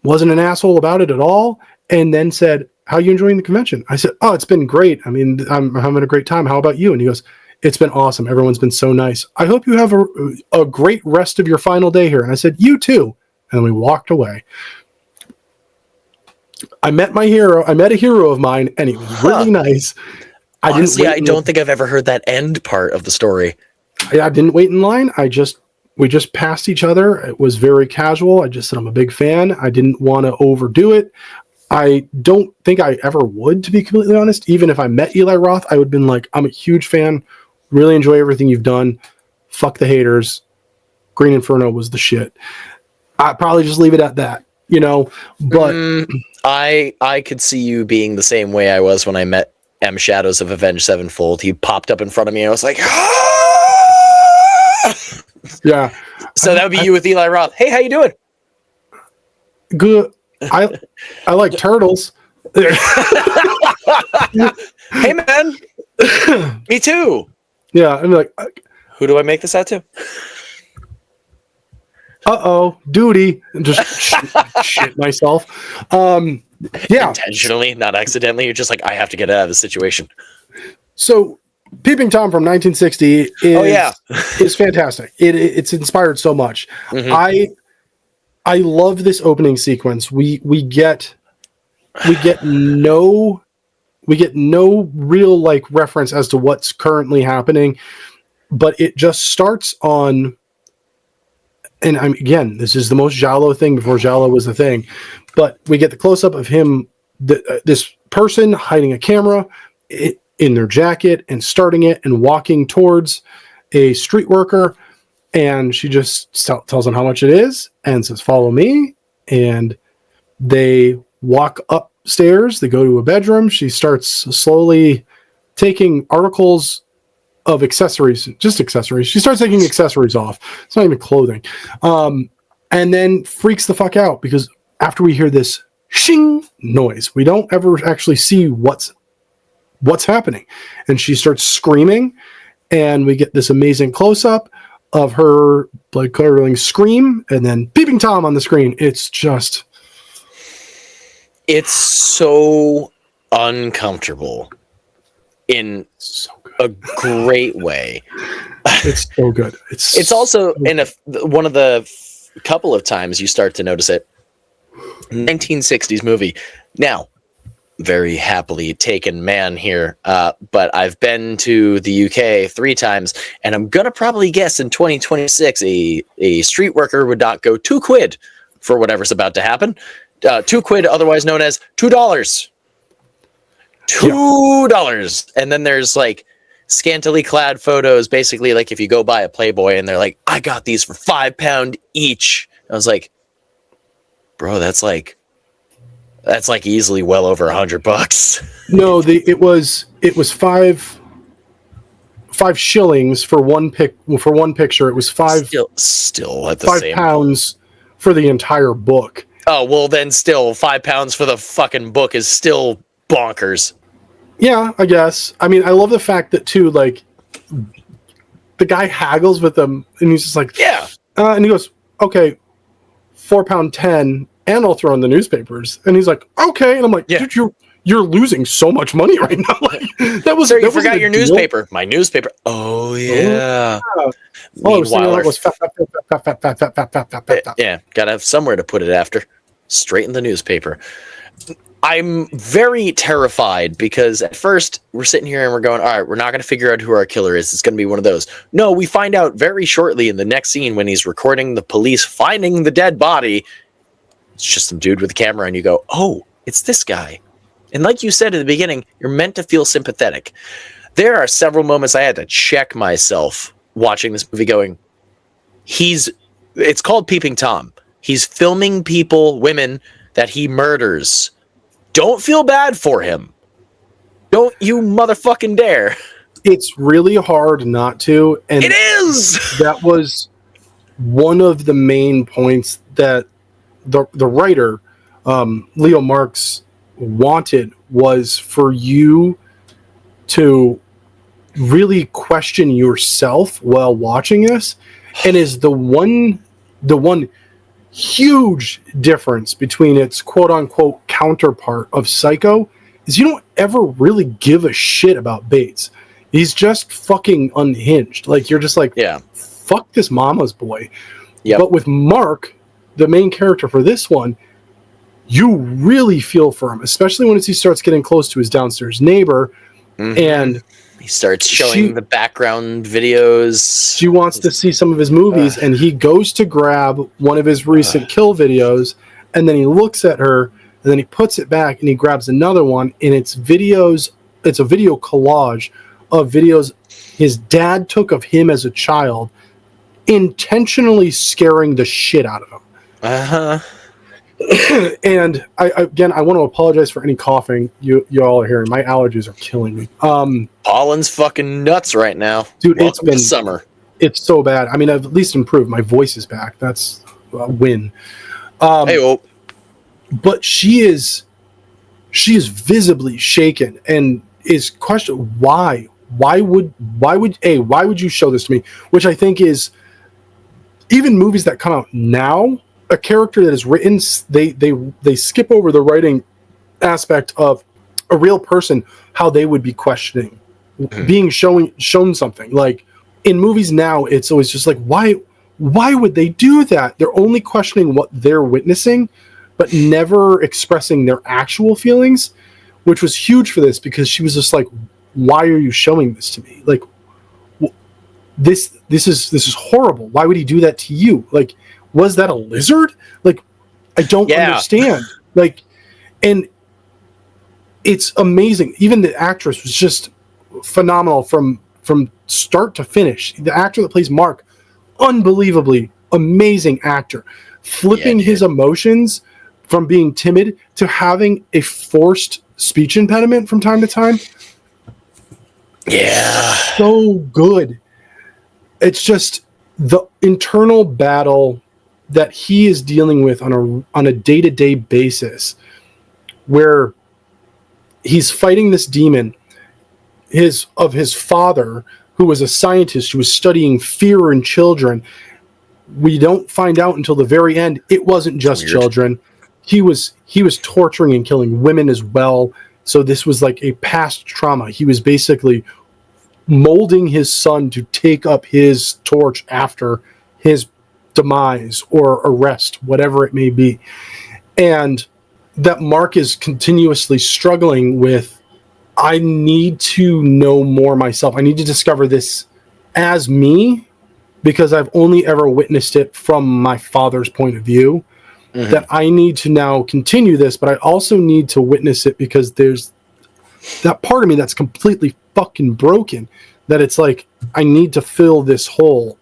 Wasn't an asshole about it at all. And then said, how are you enjoying the convention? I said, oh, it's been great. I mean, I'm having a great time. How about you? And he goes, it's been awesome. Everyone's been so nice. I hope you have a great rest of your final day here. And I said, you too. And we walked away. I met my hero. I met a hero of mine, and he was really nice. Honestly, I don't think I've ever heard that end part of the story. I didn't wait in line. We just passed each other. It was very casual. I just said I'm a big fan. I didn't want to overdo it. I don't think I ever would, to be completely honest. Even if I met Eli Roth, I would have been like, I'm a huge fan. Really enjoy everything you've done. Fuck the haters. Green Inferno was the shit. I'd probably just leave it at that, But I could see you being the same way I was when I met M. Shadows of Avenged Sevenfold. He popped up in front of me, and I was like, ah! Yeah. So that would be you with Eli Roth. Hey, how you doing? Good. I like turtles. Hey, man. Me too. Yeah. I'm like, who do I make this out to? Duty. And just shit myself. Yeah. Intentionally, not accidentally. You're just like, I have to get out of the situation. So, Peeping Tom from 1960 is fantastic. It's inspired so much. Mm-hmm. I love this opening sequence. We get no real like reference as to what's currently happening, but it just starts on. And again, this is the most Giallo thing before Giallo was the thing, but we get the close up of him, this person hiding a camera in their jacket and starting it and walking towards a street worker. And she just tells him how much it is and says, follow me. And they walk upstairs. They go to a bedroom. She starts slowly taking articles of accessories, just accessories. She starts taking accessories off. It's not even clothing. And then freaks the fuck out because after we hear this shing noise, we don't ever actually see what's happening. And she starts screaming, and we get this amazing close-up of her blood-curdling scream, and then Peeping Tom on the screen. It's so uncomfortable. in So good. a great way. It's so good. It's also in one of the couple of times you start to notice it. 1960s movie. Now, very happily taken man here, but I've been to the UK 3 times, and I'm gonna probably guess in 2026 a street worker would not go £2 for whatever's about to happen. £2, otherwise known as $2. $2, and then there's like scantily clad photos, basically like if you go buy a Playboy and they're like, I got these for £5 each. I was like, bro, that's like easily well over $100. No, it was 5 shillings for one picture. It was still at the same £5 for the entire book. Oh, well then still £5 for the fucking book is still bonkers. Yeah, I guess. I mean, I love the fact that too, like, the guy haggles with them, and he's just like, yeah, and he goes, okay, £4.10, and I'll throw in the newspapers. And he's like, okay, and I'm like, dude, you're losing so much money right now. Like, that was. Sir, you that forgot your deal. newspaper. My newspaper. Oh yeah. Meanwhile, it was fat. Yeah, gotta have somewhere to put it after. Straight in the newspaper. I'm very terrified because at first we're sitting here and we're going, all right, we're not going to figure out who our killer is. It's going to be one of those. No, we find out very shortly in the next scene when he's recording the police finding the dead body. It's just some dude with a camera, and you go, oh, it's this guy. And like you said at the beginning, you're meant to feel sympathetic. There are several moments I had to check myself watching this movie going, it's called Peeping Tom. He's filming people, women that he murders. Don't feel bad for him. Don't you motherfucking dare. It's really hard not to. And it is! That was one of the main points that the writer, Leo Marx, wanted, was for you to really question yourself while watching this. And is the one huge difference between its quote-unquote counterpart of Psycho is you don't ever really give a shit about Bates. He's just fucking unhinged. Like, you're just like, yeah, fuck this mama's boy. Yep. But with Mark, the main character for this one, you really feel for him, especially when he starts getting close to his downstairs neighbor, and he starts showing the background videos. She wants to see some of his movies, and he goes to grab one of his recent kill videos, and then he looks at her, and then he puts it back, and he grabs another one, and it's videos. It's a video collage of videos his dad took of him as a child, intentionally scaring the shit out of him. And I want to apologize for any coughing you all are hearing. My allergies are killing me. Pollen's fucking nuts right now, dude. Welcome it's been to summer. It's so bad. I mean, I've at least improved. My voice is back. That's a win. But she is visibly shaken and is questioning why. Why would you show this to me? Which I think is, even movies that come out now, a character that is written, they skip over the writing aspect of a real person, how they would be questioning, being shown something. Like in movies now, it's always just like, why would they do that? They're only questioning what they're witnessing, but never expressing their actual feelings, which was huge for this, because she was just like, why are you showing this to me? Like, this is horrible. Why would he do that to you? Like, was that a lizard? Like, I don't understand. Like, and it's amazing. Even the actress was just phenomenal from start to finish. The actor that plays Mark, unbelievably amazing actor, flipping his emotions from being timid to having a forced speech impediment from time to time. Yeah, so good. It's just the internal battle that he is dealing with on a day-to-day basis, where he's fighting this demon of his father, who was a scientist who was studying fear in children. We don't find out until the very end it wasn't just children. He was torturing and killing women as well, So this was like a past trauma. He was basically molding his son to take up his torch after his demise or arrest, whatever it may be. And that Mark is continuously struggling with, I need to know more myself. I need to discover this as me, because I've only ever witnessed it from my father's point of view. Mm-hmm. That I need to now continue this, but I also need to witness it because there's that part of me that's completely fucking broken, that it's like, I need to fill this hole,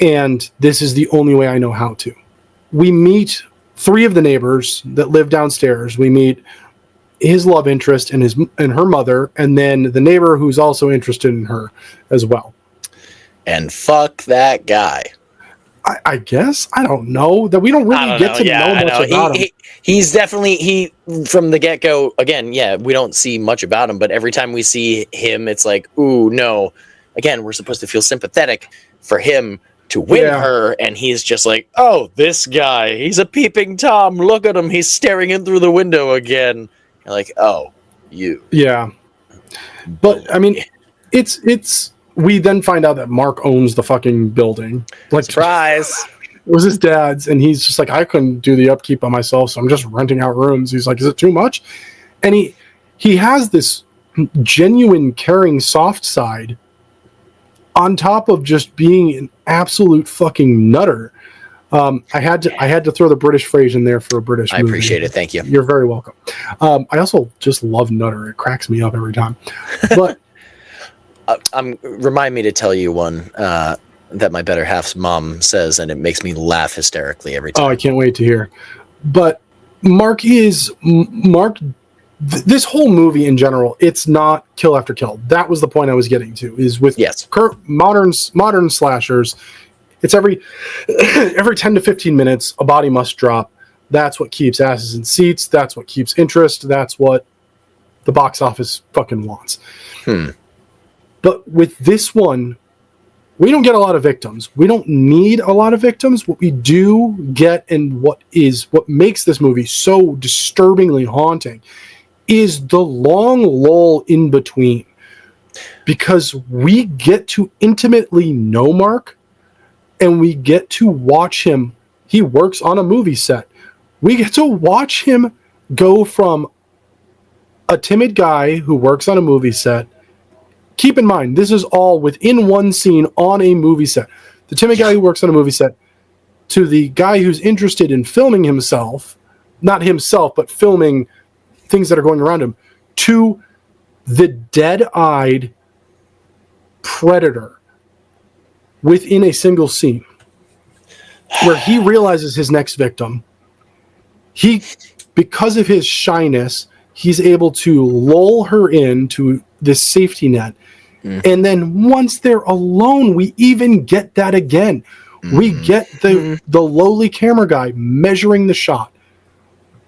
and this is the only way I know how to. We meet 3 of the neighbors that live downstairs. We meet his love interest and her mother, and then the neighbor who's also interested in her as well. And fuck that guy. I guess, I don't know, that we don't really get to know much about him. He's definitely, from the get-go, again, we don't see much about him, but every time we see him, it's like, ooh, no. Again, we're supposed to feel sympathetic for him to win her, and he's just like, oh, this guy, he's a peeping Tom, look at him, he's staring in through the window again. You're like, oh, you. Yeah. But, I mean, it's we then find out that Mark owns the fucking building. Like, surprise! It was his dad's, and he's just like, I couldn't do the upkeep by myself, so I'm just renting out rooms. He's like, is it too much? And he has this genuine caring soft side on top of just being an absolute fucking nutter. I had to throw the British phrase in there for a British movie. I appreciate it. Thank you. You're very welcome. I also just love nutter. It cracks me up every time. But remind me to tell you one that my better half's mom says, and it makes me laugh hysterically every time. Oh, I can't wait to hear. But Mark. This whole movie in general, it's not kill after kill. That was the point I was getting to. Is with modern slashers, it's every 10 to 15 minutes a body must drop. That's what keeps asses in seats. That's what keeps interest. That's what the box office fucking wants. But with this one, we don't get a lot of victims. We don't need a lot of victims. What we do get, and what makes this movie so disturbingly haunting, is the long lull in between. Because we get to intimately know Mark, and we get to watch him. He works on a movie set. We get to watch him go from a timid guy who works on a movie set. Keep in mind, this is all within one scene on a movie set. The timid guy who works on a movie set, to the guy who's interested in filming himself, not himself, but filming things that are going around him, to the dead-eyed predator within a single scene where he realizes his next victim. Because of his shyness, he's able to lull her into this safety net. And then once they're alone, we even get that again. We get the lowly camera guy measuring the shot.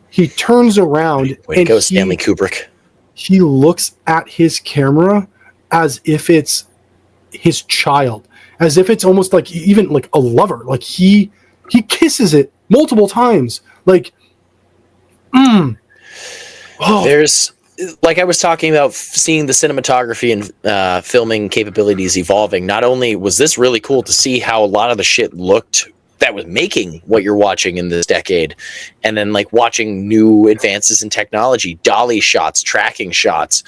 He turns around and go Stanley Kubrick. He looks at his camera as if it's his child, as if it's almost like even like a lover. Like he kisses it multiple times. Like, There's, like I was talking about, seeing the cinematography and filming capabilities evolving. Not only was this really cool to see how a lot of the shit looked that was making what you're watching in this decade, and then like watching new advances in technology, dolly shots, tracking shots.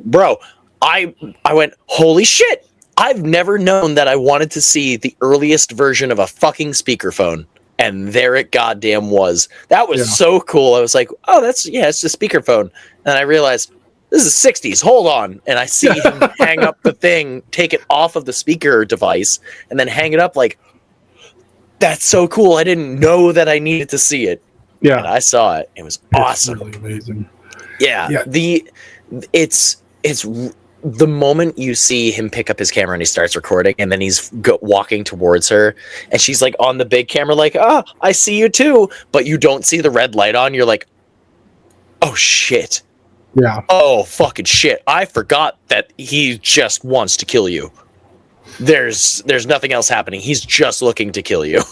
Bro, I went, holy shit! I've never known that I wanted to see the earliest version of a fucking speakerphone. And there it goddamn was. That was so cool. I was like, oh, it's a speakerphone. And I realized, this is the 60s. Hold on. And I see him hang up the thing, take it off of the speaker device, and then hang it up like, that's so cool. I didn't know that I needed to see it. Yeah. And I saw it. It was awesome. Really amazing. Yeah. It's the moment you see him pick up his camera and he starts recording, and then he's walking towards her, and she's like on the big camera, like, oh, I see you too, but you don't see the red light on. You're like, oh shit. Yeah. Oh fucking shit. I forgot that he just wants to kill you. There's nothing else happening. He's just looking to kill you.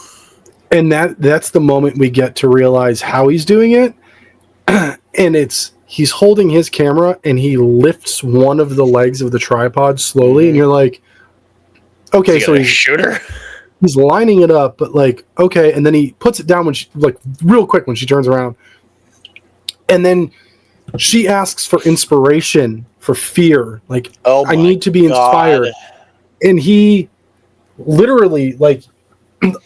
And that's the moment we get to realize how he's doing it. And he's holding his camera and he lifts one of the legs of the tripod slowly, and you're like, okay, so he's lining it up, but like, okay, and then he puts it down when she, like, real quick when she turns around, and then she asks for inspiration, for fear, like, I need to be inspired, and he literally, like,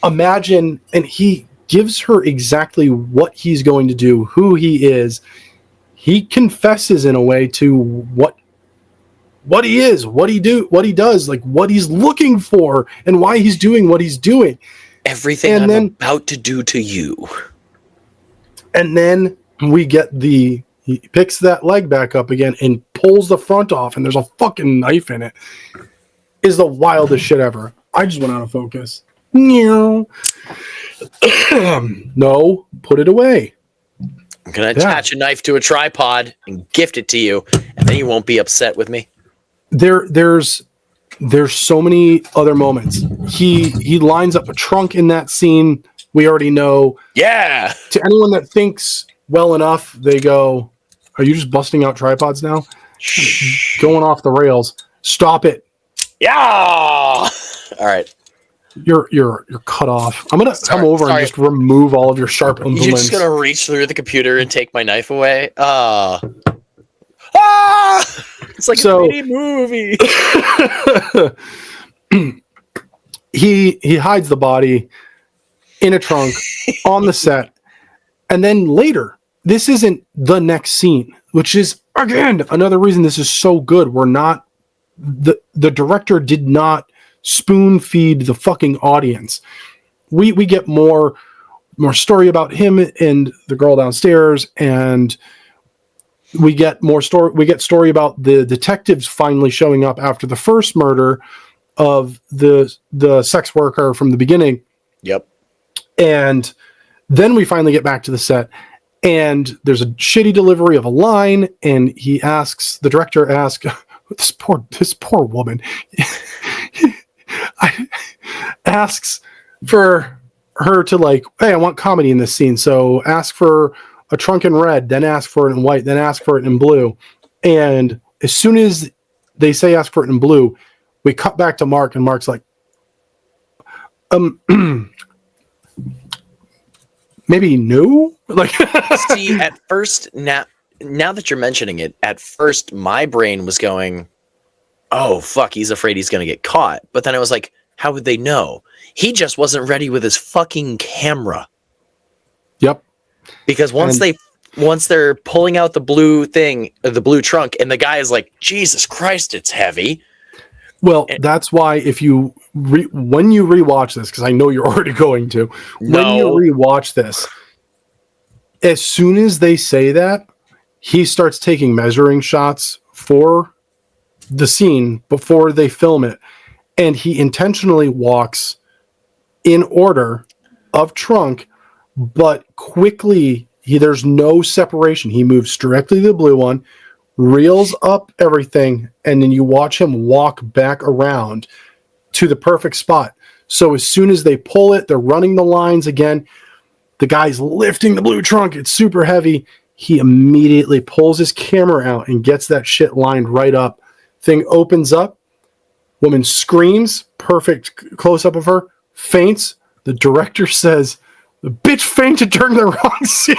imagine, and he gives her exactly what he's going to do, who he is. He confesses in a way to what he is, what he does, like what he's looking for, and why he's doing what he's doing. Everything I'm about to do to you. And then we get he picks that leg back up again and pulls the front off, and there's a fucking knife in it. Is the wildest shit ever. I just went out of focus. No, put it away. I'm going to attach a knife to a tripod and gift it to you, and then you won't be upset with me. There's so many other moments. He lines up a trunk in that scene. We already know. Yeah. To anyone that thinks well enough, they go, "Are you just busting out tripods now? Going off the rails. Stop it." Yeah. All right. You're cut off. I'm gonna come over and just remove all of your sharp implements. You're just gonna reach through the computer and take my knife away. It's like a 3D movie. He hides the body in a trunk on the set, and then later, this isn't the next scene, which is again another reason this is so good. We're not the director did not spoon feed the fucking audience. We get more story about him and the girl downstairs, and we get more story. We get story about the detectives finally showing up after the first murder of the sex worker from the beginning. Yep. And then we finally get back to the set, and there's a shitty delivery of a line, and the director asks this poor woman asks for her to, like, hey, I want comedy in this scene, so ask for a trunk in red, then ask for it in white, then ask for it in blue. And as soon as they say ask for it in blue, we cut back to Mark, and Mark's like, maybe no? Like, see, at first, now that you're mentioning it, at first my brain was going, oh, fuck, he's afraid he's going to get caught. But then I was like, how would they know? He just wasn't ready with his fucking camera. Yep. Because once they're pulling out the blue thing, the blue trunk, and the guy is like, Jesus Christ, it's heavy. Well, that's why if you when you rewatch this, because I know you're already going to, when you rewatch this, as soon as they say that, he starts taking measuring shots for the scene before they film it, and he intentionally walks in order of trunk, but quickly there's no separation. He moves directly to the blue one, reels up everything, and then you watch him walk back around to the perfect spot. So as soon as they pull it, they're running the lines again. The guy's lifting the blue trunk. It's super heavy. He immediately pulls his camera out and gets that shit lined right up. Thing opens up. Woman screams. Perfect close-up of her. Faints. The director says, the bitch fainted during the wrong scene.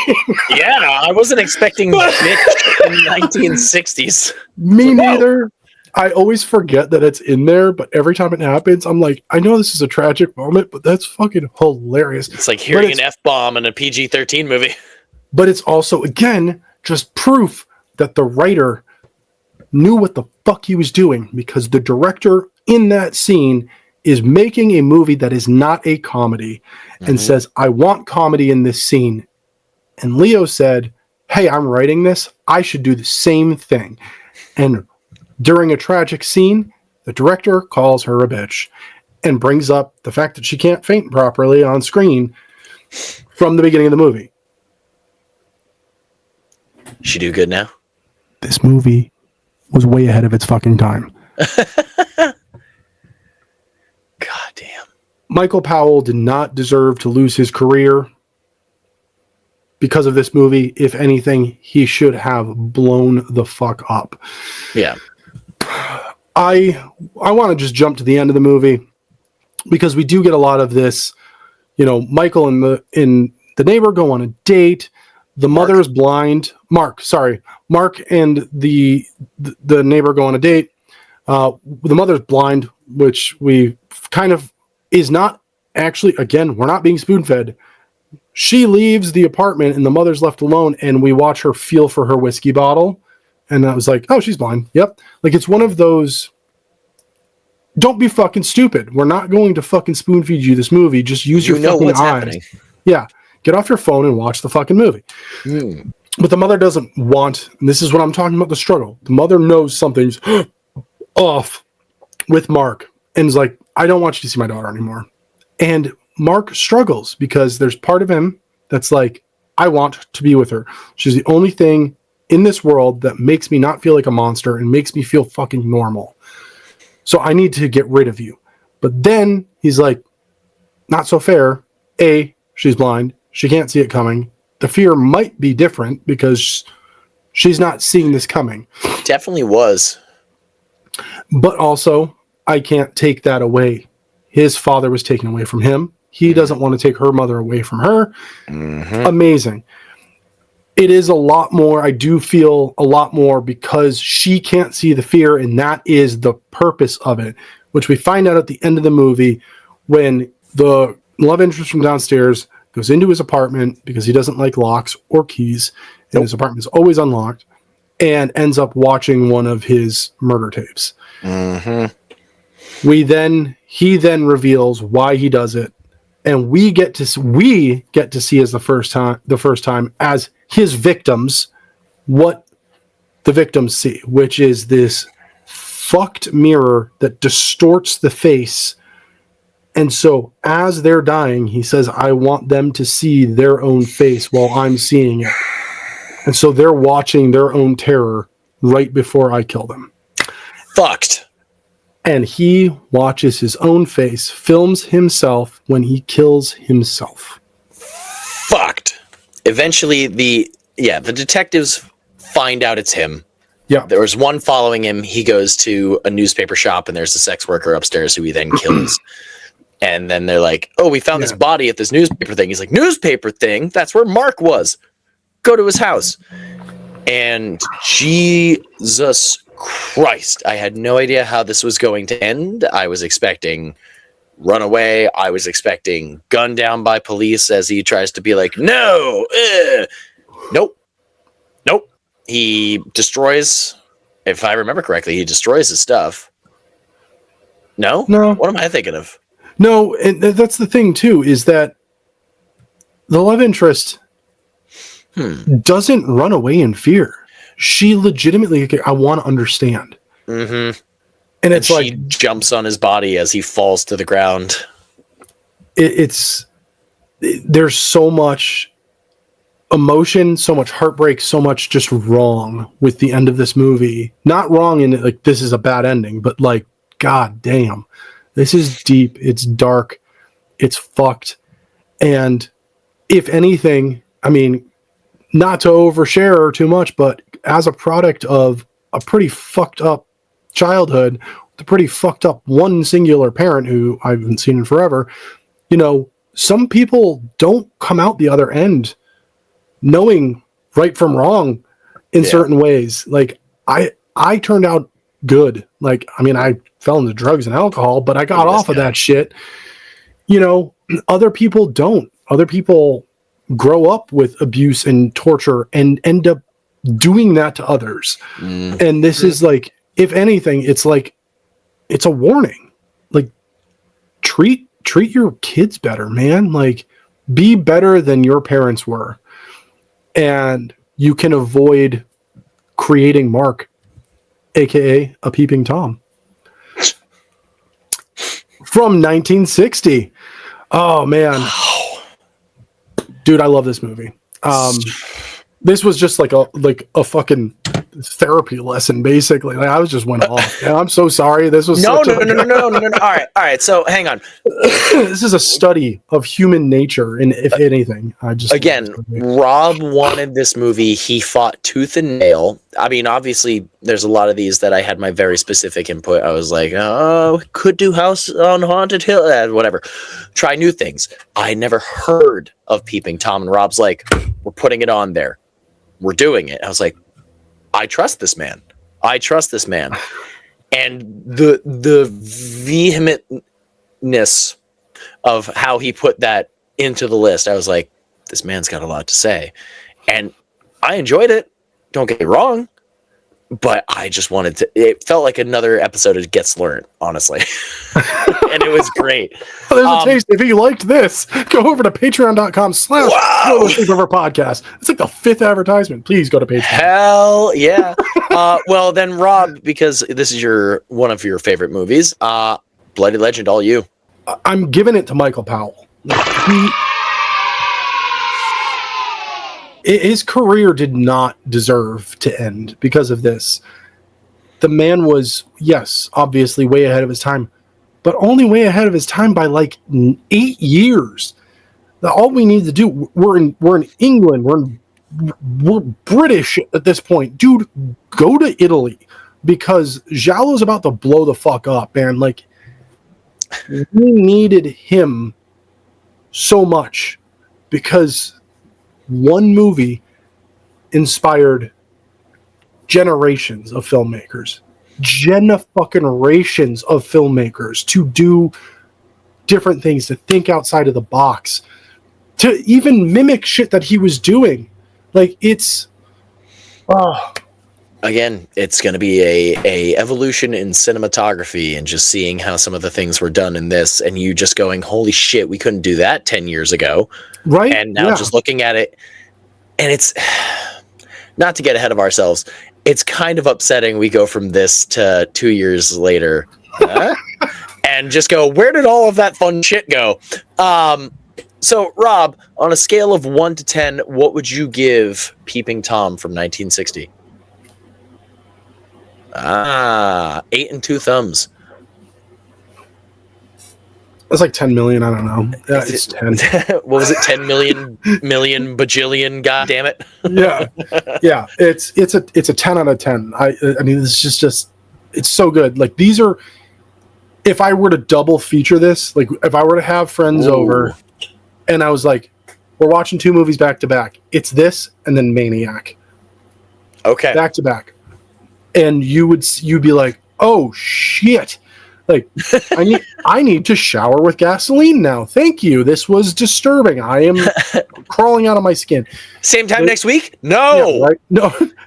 Yeah, I wasn't expecting bitch in the 1960s. Me neither. I always forget that it's in there, but every time it happens, I'm like, I know this is a tragic moment, but that's fucking hilarious. It's like hearing an F-bomb in a PG-13 movie. But it's also, again, just proof that the writer knew what the fuck he was doing, because the director in that scene is making a movie that is not a comedy and says, I want comedy in this scene. And Leo said, hey, I'm writing this. I should do the same thing. And during a tragic scene, the director calls her a bitch and brings up the fact that she can't faint properly on screen from the beginning of the movie. She do good now? This movie was way ahead of its fucking time. God damn. Michael Powell did not deserve to lose his career because of this movie, if anything, he should have blown the fuck up. Yeah. I want to just jump to the end of the movie because we do get a lot of this. Michael and the neighbor go on a date. The mother is blind. Mark and the neighbor go on a date. The mother's blind, which we kind of is not actually, again, we're not being spoon-fed. She leaves the apartment and the mother's left alone, and we watch her feel for her whiskey bottle. And I was like, oh, she's blind. Yep. Like, it's one of those, don't be fucking stupid. We're not going to fucking spoon feed you this movie. Just use your fucking eyes. Happening. Yeah. Get off your phone and watch the fucking movie. But the mother doesn't want, and this is what I'm talking about, the struggle. The mother knows something's off with Mark and is like, I don't want you to see my daughter anymore. And Mark struggles because there's part of him that's like, I want to be with her. She's the only thing in this world that makes me not feel like a monster and makes me feel fucking normal. So I need to get rid of you. But then he's like, not so fair. A, she's blind. She can't see it coming. The fear might be different because she's not seeing this coming. Definitely was. But also, I can't take that away. His father was taken away from him. He doesn't want to take her mother away from her. Mm-hmm. Amazing. It is a lot more. I do feel a lot more because she can't see the fear, and that is the purpose of it, which we find out at the end of the movie when the love interest from downstairs goes into his apartment because he doesn't like locks or keys, and his apartment is always unlocked, and ends up watching one of his murder tapes. Mm-hmm. He then reveals why he does it, and we get to see as the first time as his victims what the victims see, which is this fucked mirror that distorts the face. And so as they're dying, he says, I want them to see their own face while I'm seeing it. And so they're watching their own terror right before I kill them. Fucked. And he watches his own face, films himself when he kills himself. Fucked. Eventually, the detectives find out it's him. Yeah. There was one following him. He goes to a newspaper shop, and there's a sex worker upstairs who he then kills. And then they're like, oh, we found this body at this newspaper thing. He's like, newspaper thing? That's where Mark was. Go to his house. And Jesus Christ, I had no idea how this was going to end. I was expecting runaway. I was expecting gunned down by police as he tries to be like, no. Nope. He destroys, if I remember correctly, he destroys his stuff. No? What am I thinking of? No, and that's the thing, too, is that the love interest doesn't run away in fear. She legitimately, I want to understand. Mm-hmm. And it's like... she jumps on his body as he falls to the ground. There's so much emotion, so much heartbreak, so much just wrong with the end of this movie. Not wrong in it, like, this is a bad ending, but like, god damn. This is deep. It's dark. It's fucked. And if anything, I mean, not to overshare too much, but as a product of a pretty fucked up childhood, the pretty fucked up one singular parent who I haven't seen in forever, some people don't come out the other end knowing right from wrong in certain ways. Like I turned out good. Like, I mean, I fell into drugs and alcohol, but I got off of that shit. Other people don't. Other people grow up with abuse and torture and end up doing that to others. And this is like, if anything, it's like, it's a warning. Like, treat your kids better, man. Like, be better than your parents were. And you can avoid creating Mark, aka a Peeping Tom. From 1960. Oh man. Dude, I love this movie. This was just like a fucking therapy lesson, basically. Like, I was just went off. Man, I'm so sorry. This was No. All right. So hang on. This is a study of human nature, and if anything, I just Rob wanted this movie. He fought tooth and nail. I mean, obviously, there's a lot of these that I had my very specific input. I was like, oh, could do House on Haunted Hill, whatever. Try new things. I never heard of Peeping Tom, and Rob's like, we're putting it on there. We're doing it. I was like, I trust this man. And the vehementness of how he put that into the list, I was like, this man's got a lot to say. And I enjoyed it. Don't get me wrong. But I just wanted to, it felt like another episode of Gets Learned, honestly. And it was great. There's a taste. If you liked this, go over to patreon.com/Sleepover podcast. It's like the 5th advertisement. Please go to Patreon. Hell yeah. Well, then, Rob, because this is one of your favorite movies, Bloody Legend, all you. I'm giving it to Michael Powell. His career did not deserve to end because of this. The man was, yes, obviously way ahead of his time, but only way ahead of his time by like 8 years. All we need to do, we're in England, we're British at this point. Dude, go to Italy, because Giallo's about to blow the fuck up, man. Like, we needed him so much because one movie inspired generations of filmmakers to do different things, to think outside of the box, to even mimic shit that he was doing. Like, it's again, it's going to be a evolution in cinematography, and just seeing how some of the things were done in this, and you just going, holy shit, we couldn't do that 10 years ago. Right. And now just looking at it, and it's not to get ahead of ourselves, it's kind of upsetting we go from this to 2 years later and just go, where did all of that fun shit go? So, Rob, on a scale of 1 to 10, what would you give Peeping Tom from 1960? 8 and 2 thumbs. It's like 10 million. I don't know. Yeah, it's 10. What was it? 10 million bajillion? God damn it! Yeah. It's a 10 out of 10. I mean, it's just it's so good. Like, these are. If I were to double feature this, like if I were to have friends over, and I was like, we're watching 2 movies back to back. It's this and then Maniac. Okay. Back to back, and you'd be like, oh shit. Like, I need to shower with gasoline now. Thank you. This was disturbing. I am crawling out of my skin. Same time next week? No. Yeah, right?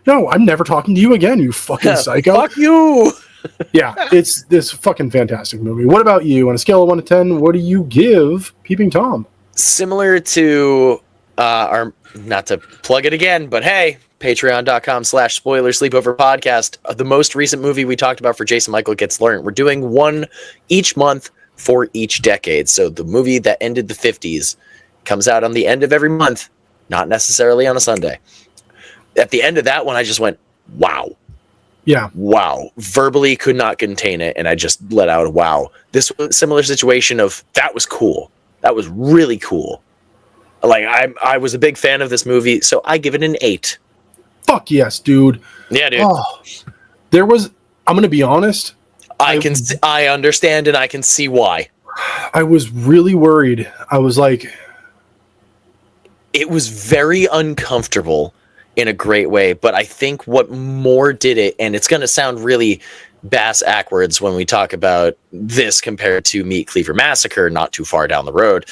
No, I'm never talking to you again, you fucking psycho. Fuck you. Yeah, it's this fucking fantastic movie. What about you? On a scale of 1 to 10, what do you give Peeping Tom? Similar to our, not to plug it again, but hey, patreon.com/spoiler sleepover podcast. The most recent movie we talked about for Jason Michael Gets Learned. We're doing one each month for each decade. So the movie that ended the 50s comes out on the end of every month, not necessarily on a Sunday. At the end of that one, I just went, wow. Yeah. Wow. Verbally could not contain it. And I just let out a wow. This was a similar situation of, that was cool. That was really cool. Like, I was a big fan of this movie, so I give it an 8. Fuck yes, dude. Yeah, dude. Oh, I'm going to be honest. I understand, and I can see why. I was really worried. I was like, it was very uncomfortable in a great way, but I think what more did it, and it's going to sound really bass-ackwards when we talk about this compared to Meat Cleaver Massacre, not too far down the road.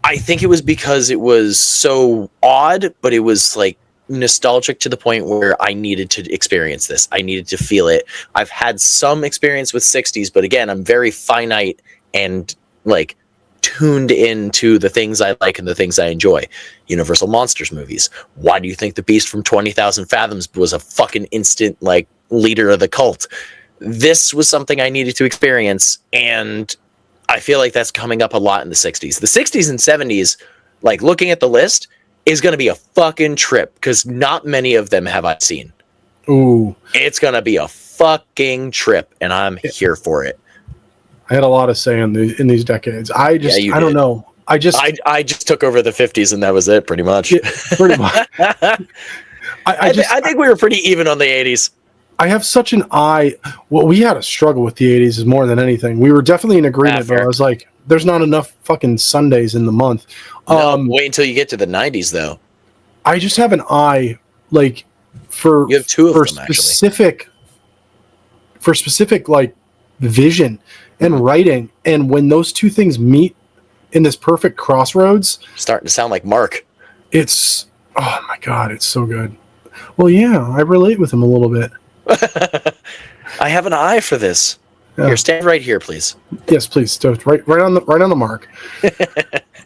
I think it was because it was so odd, but it was like nostalgic to the point where I needed to experience this. I needed to feel it. I've had some experience with 60s, but again, I'm very finite and like tuned into the things I like and the things I enjoy. Universal Monsters movies. Why do you think the Beast from 20,000 Fathoms was a fucking instant like leader of the cult? This was something I needed to experience, and I feel like that's coming up a lot in the 60s. The 60s and 70s, like looking at the list, is going to be a fucking trip because not many of them have I seen. Ooh. It's going to be a fucking trip, and I'm here for it. I had a lot of say in these decades. I don't know. I just took over the 50s, and that was it, pretty much. Yeah, pretty much. I think we were pretty even on the 80s. I have such an eye. Well, we had a struggle with the 80s more than anything. We were definitely in agreement, but I was like, there's not enough fucking Sundays in the month. Wait until you get to the 90s, though. I just have an eye, like, for you have two of them, specific, actually. For specific, like, vision and writing. And when those two things meet in this perfect crossroads. Starting to sound like Mark. It's, oh my God, it's so good. Well, yeah, I relate with him a little bit. I have an eye for this. Yeah. Here, stand right here, please. Yes, please. Right on the mark.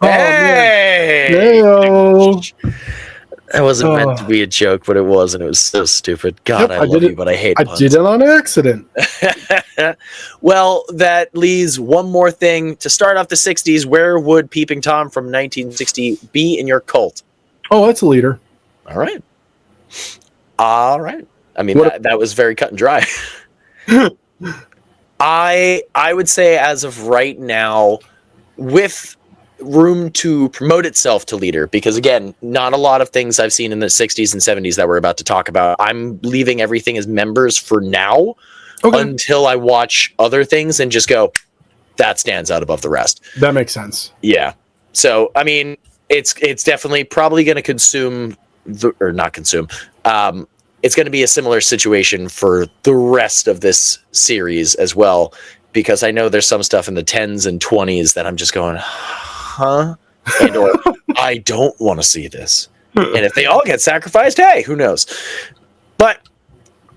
Hey! That wasn't meant to be a joke, but it was, and it was so stupid. God, I love you, but I hate puns. I did it on accident. Well, that leaves one more thing. To start off the 60s, where would Peeping Tom from 1960 be in your cult? Oh, that's a leader. All right. I mean, that was very cut and dry. I would say as of right now, with room to promote itself to leader, because again, not a lot of things I've seen in the 60s and 70s that we're about to talk about. I'm leaving everything as members for now until I watch other things and just go, that stands out above the rest. That makes sense. Yeah. So, I mean, it's definitely probably going to consume it's going to be a similar situation for the rest of this series as well, because I know there's some stuff in the 10s and 20s that I'm just going, huh? And or I don't want to see this. And if they all get sacrificed, hey, who knows? But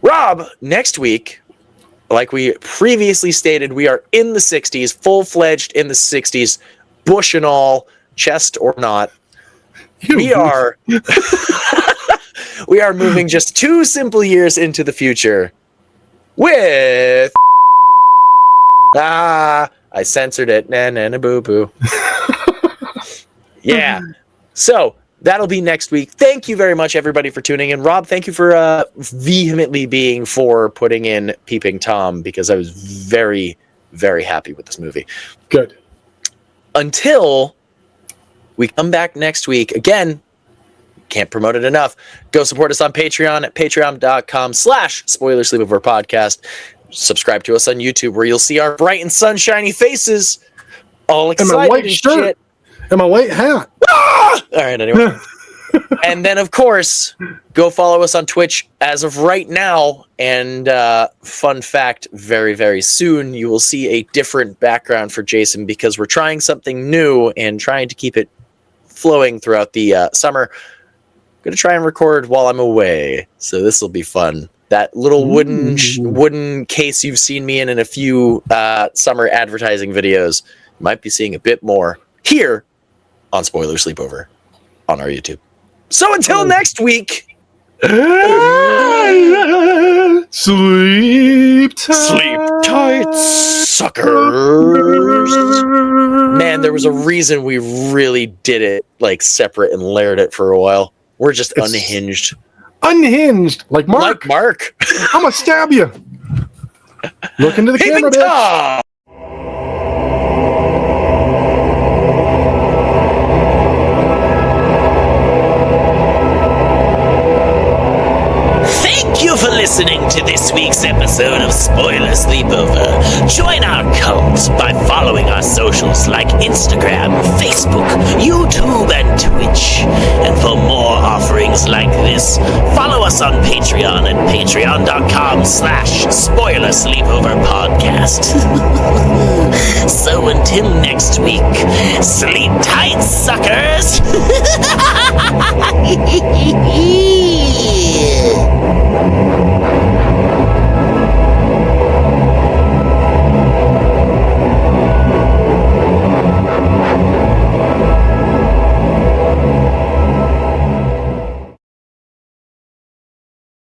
Rob, next week, like we previously stated, we are in the 60s, full-fledged in the 60s, bush and all, chest or not. We are moving just 2 simple years into the future with... I censored it. Na boo boo. Yeah. So that'll be next week. Thank you very much, everybody, for tuning in. Rob, thank you for vehemently being for putting in Peeping Tom, because I was very, very happy with this movie. Good. Until we come back next week. Again, can't promote it enough. Go support us on Patreon at patreon.com/Spoiler Sleepover Podcast. Subscribe to us on YouTube, where you'll see our bright and sunshiny faces, all excited and my white shirt shit. And my white hat. Ah! All right, anyway. And then, of course, go follow us on Twitch as of right now. And fun fact, very, very soon, you will see a different background for Jason, because we're trying something new and trying to keep it flowing throughout the summer. I'm going to try and record while I'm away, so this will be fun. That little wooden case you've seen me in a few summer advertising videos, you might be seeing a bit more here on Spoiler Sleepover on our YouTube. So until next week, sleep tight, suckers. Man, there was a reason we really did it like separate and layered it for a while. We're just unhinged. Unhinged, like Mark. I'm gonna stab you. Look into the camera, bitch. Thank you for listening to this week's episode of Spoiler Sleepover. Join our cult by following our socials like Instagram, Facebook, YouTube, and Twitch. And for more offerings like this, follow us on Patreon at patreon.com/Spoiler Sleepover Podcast. So until next week, sleep tight, suckers!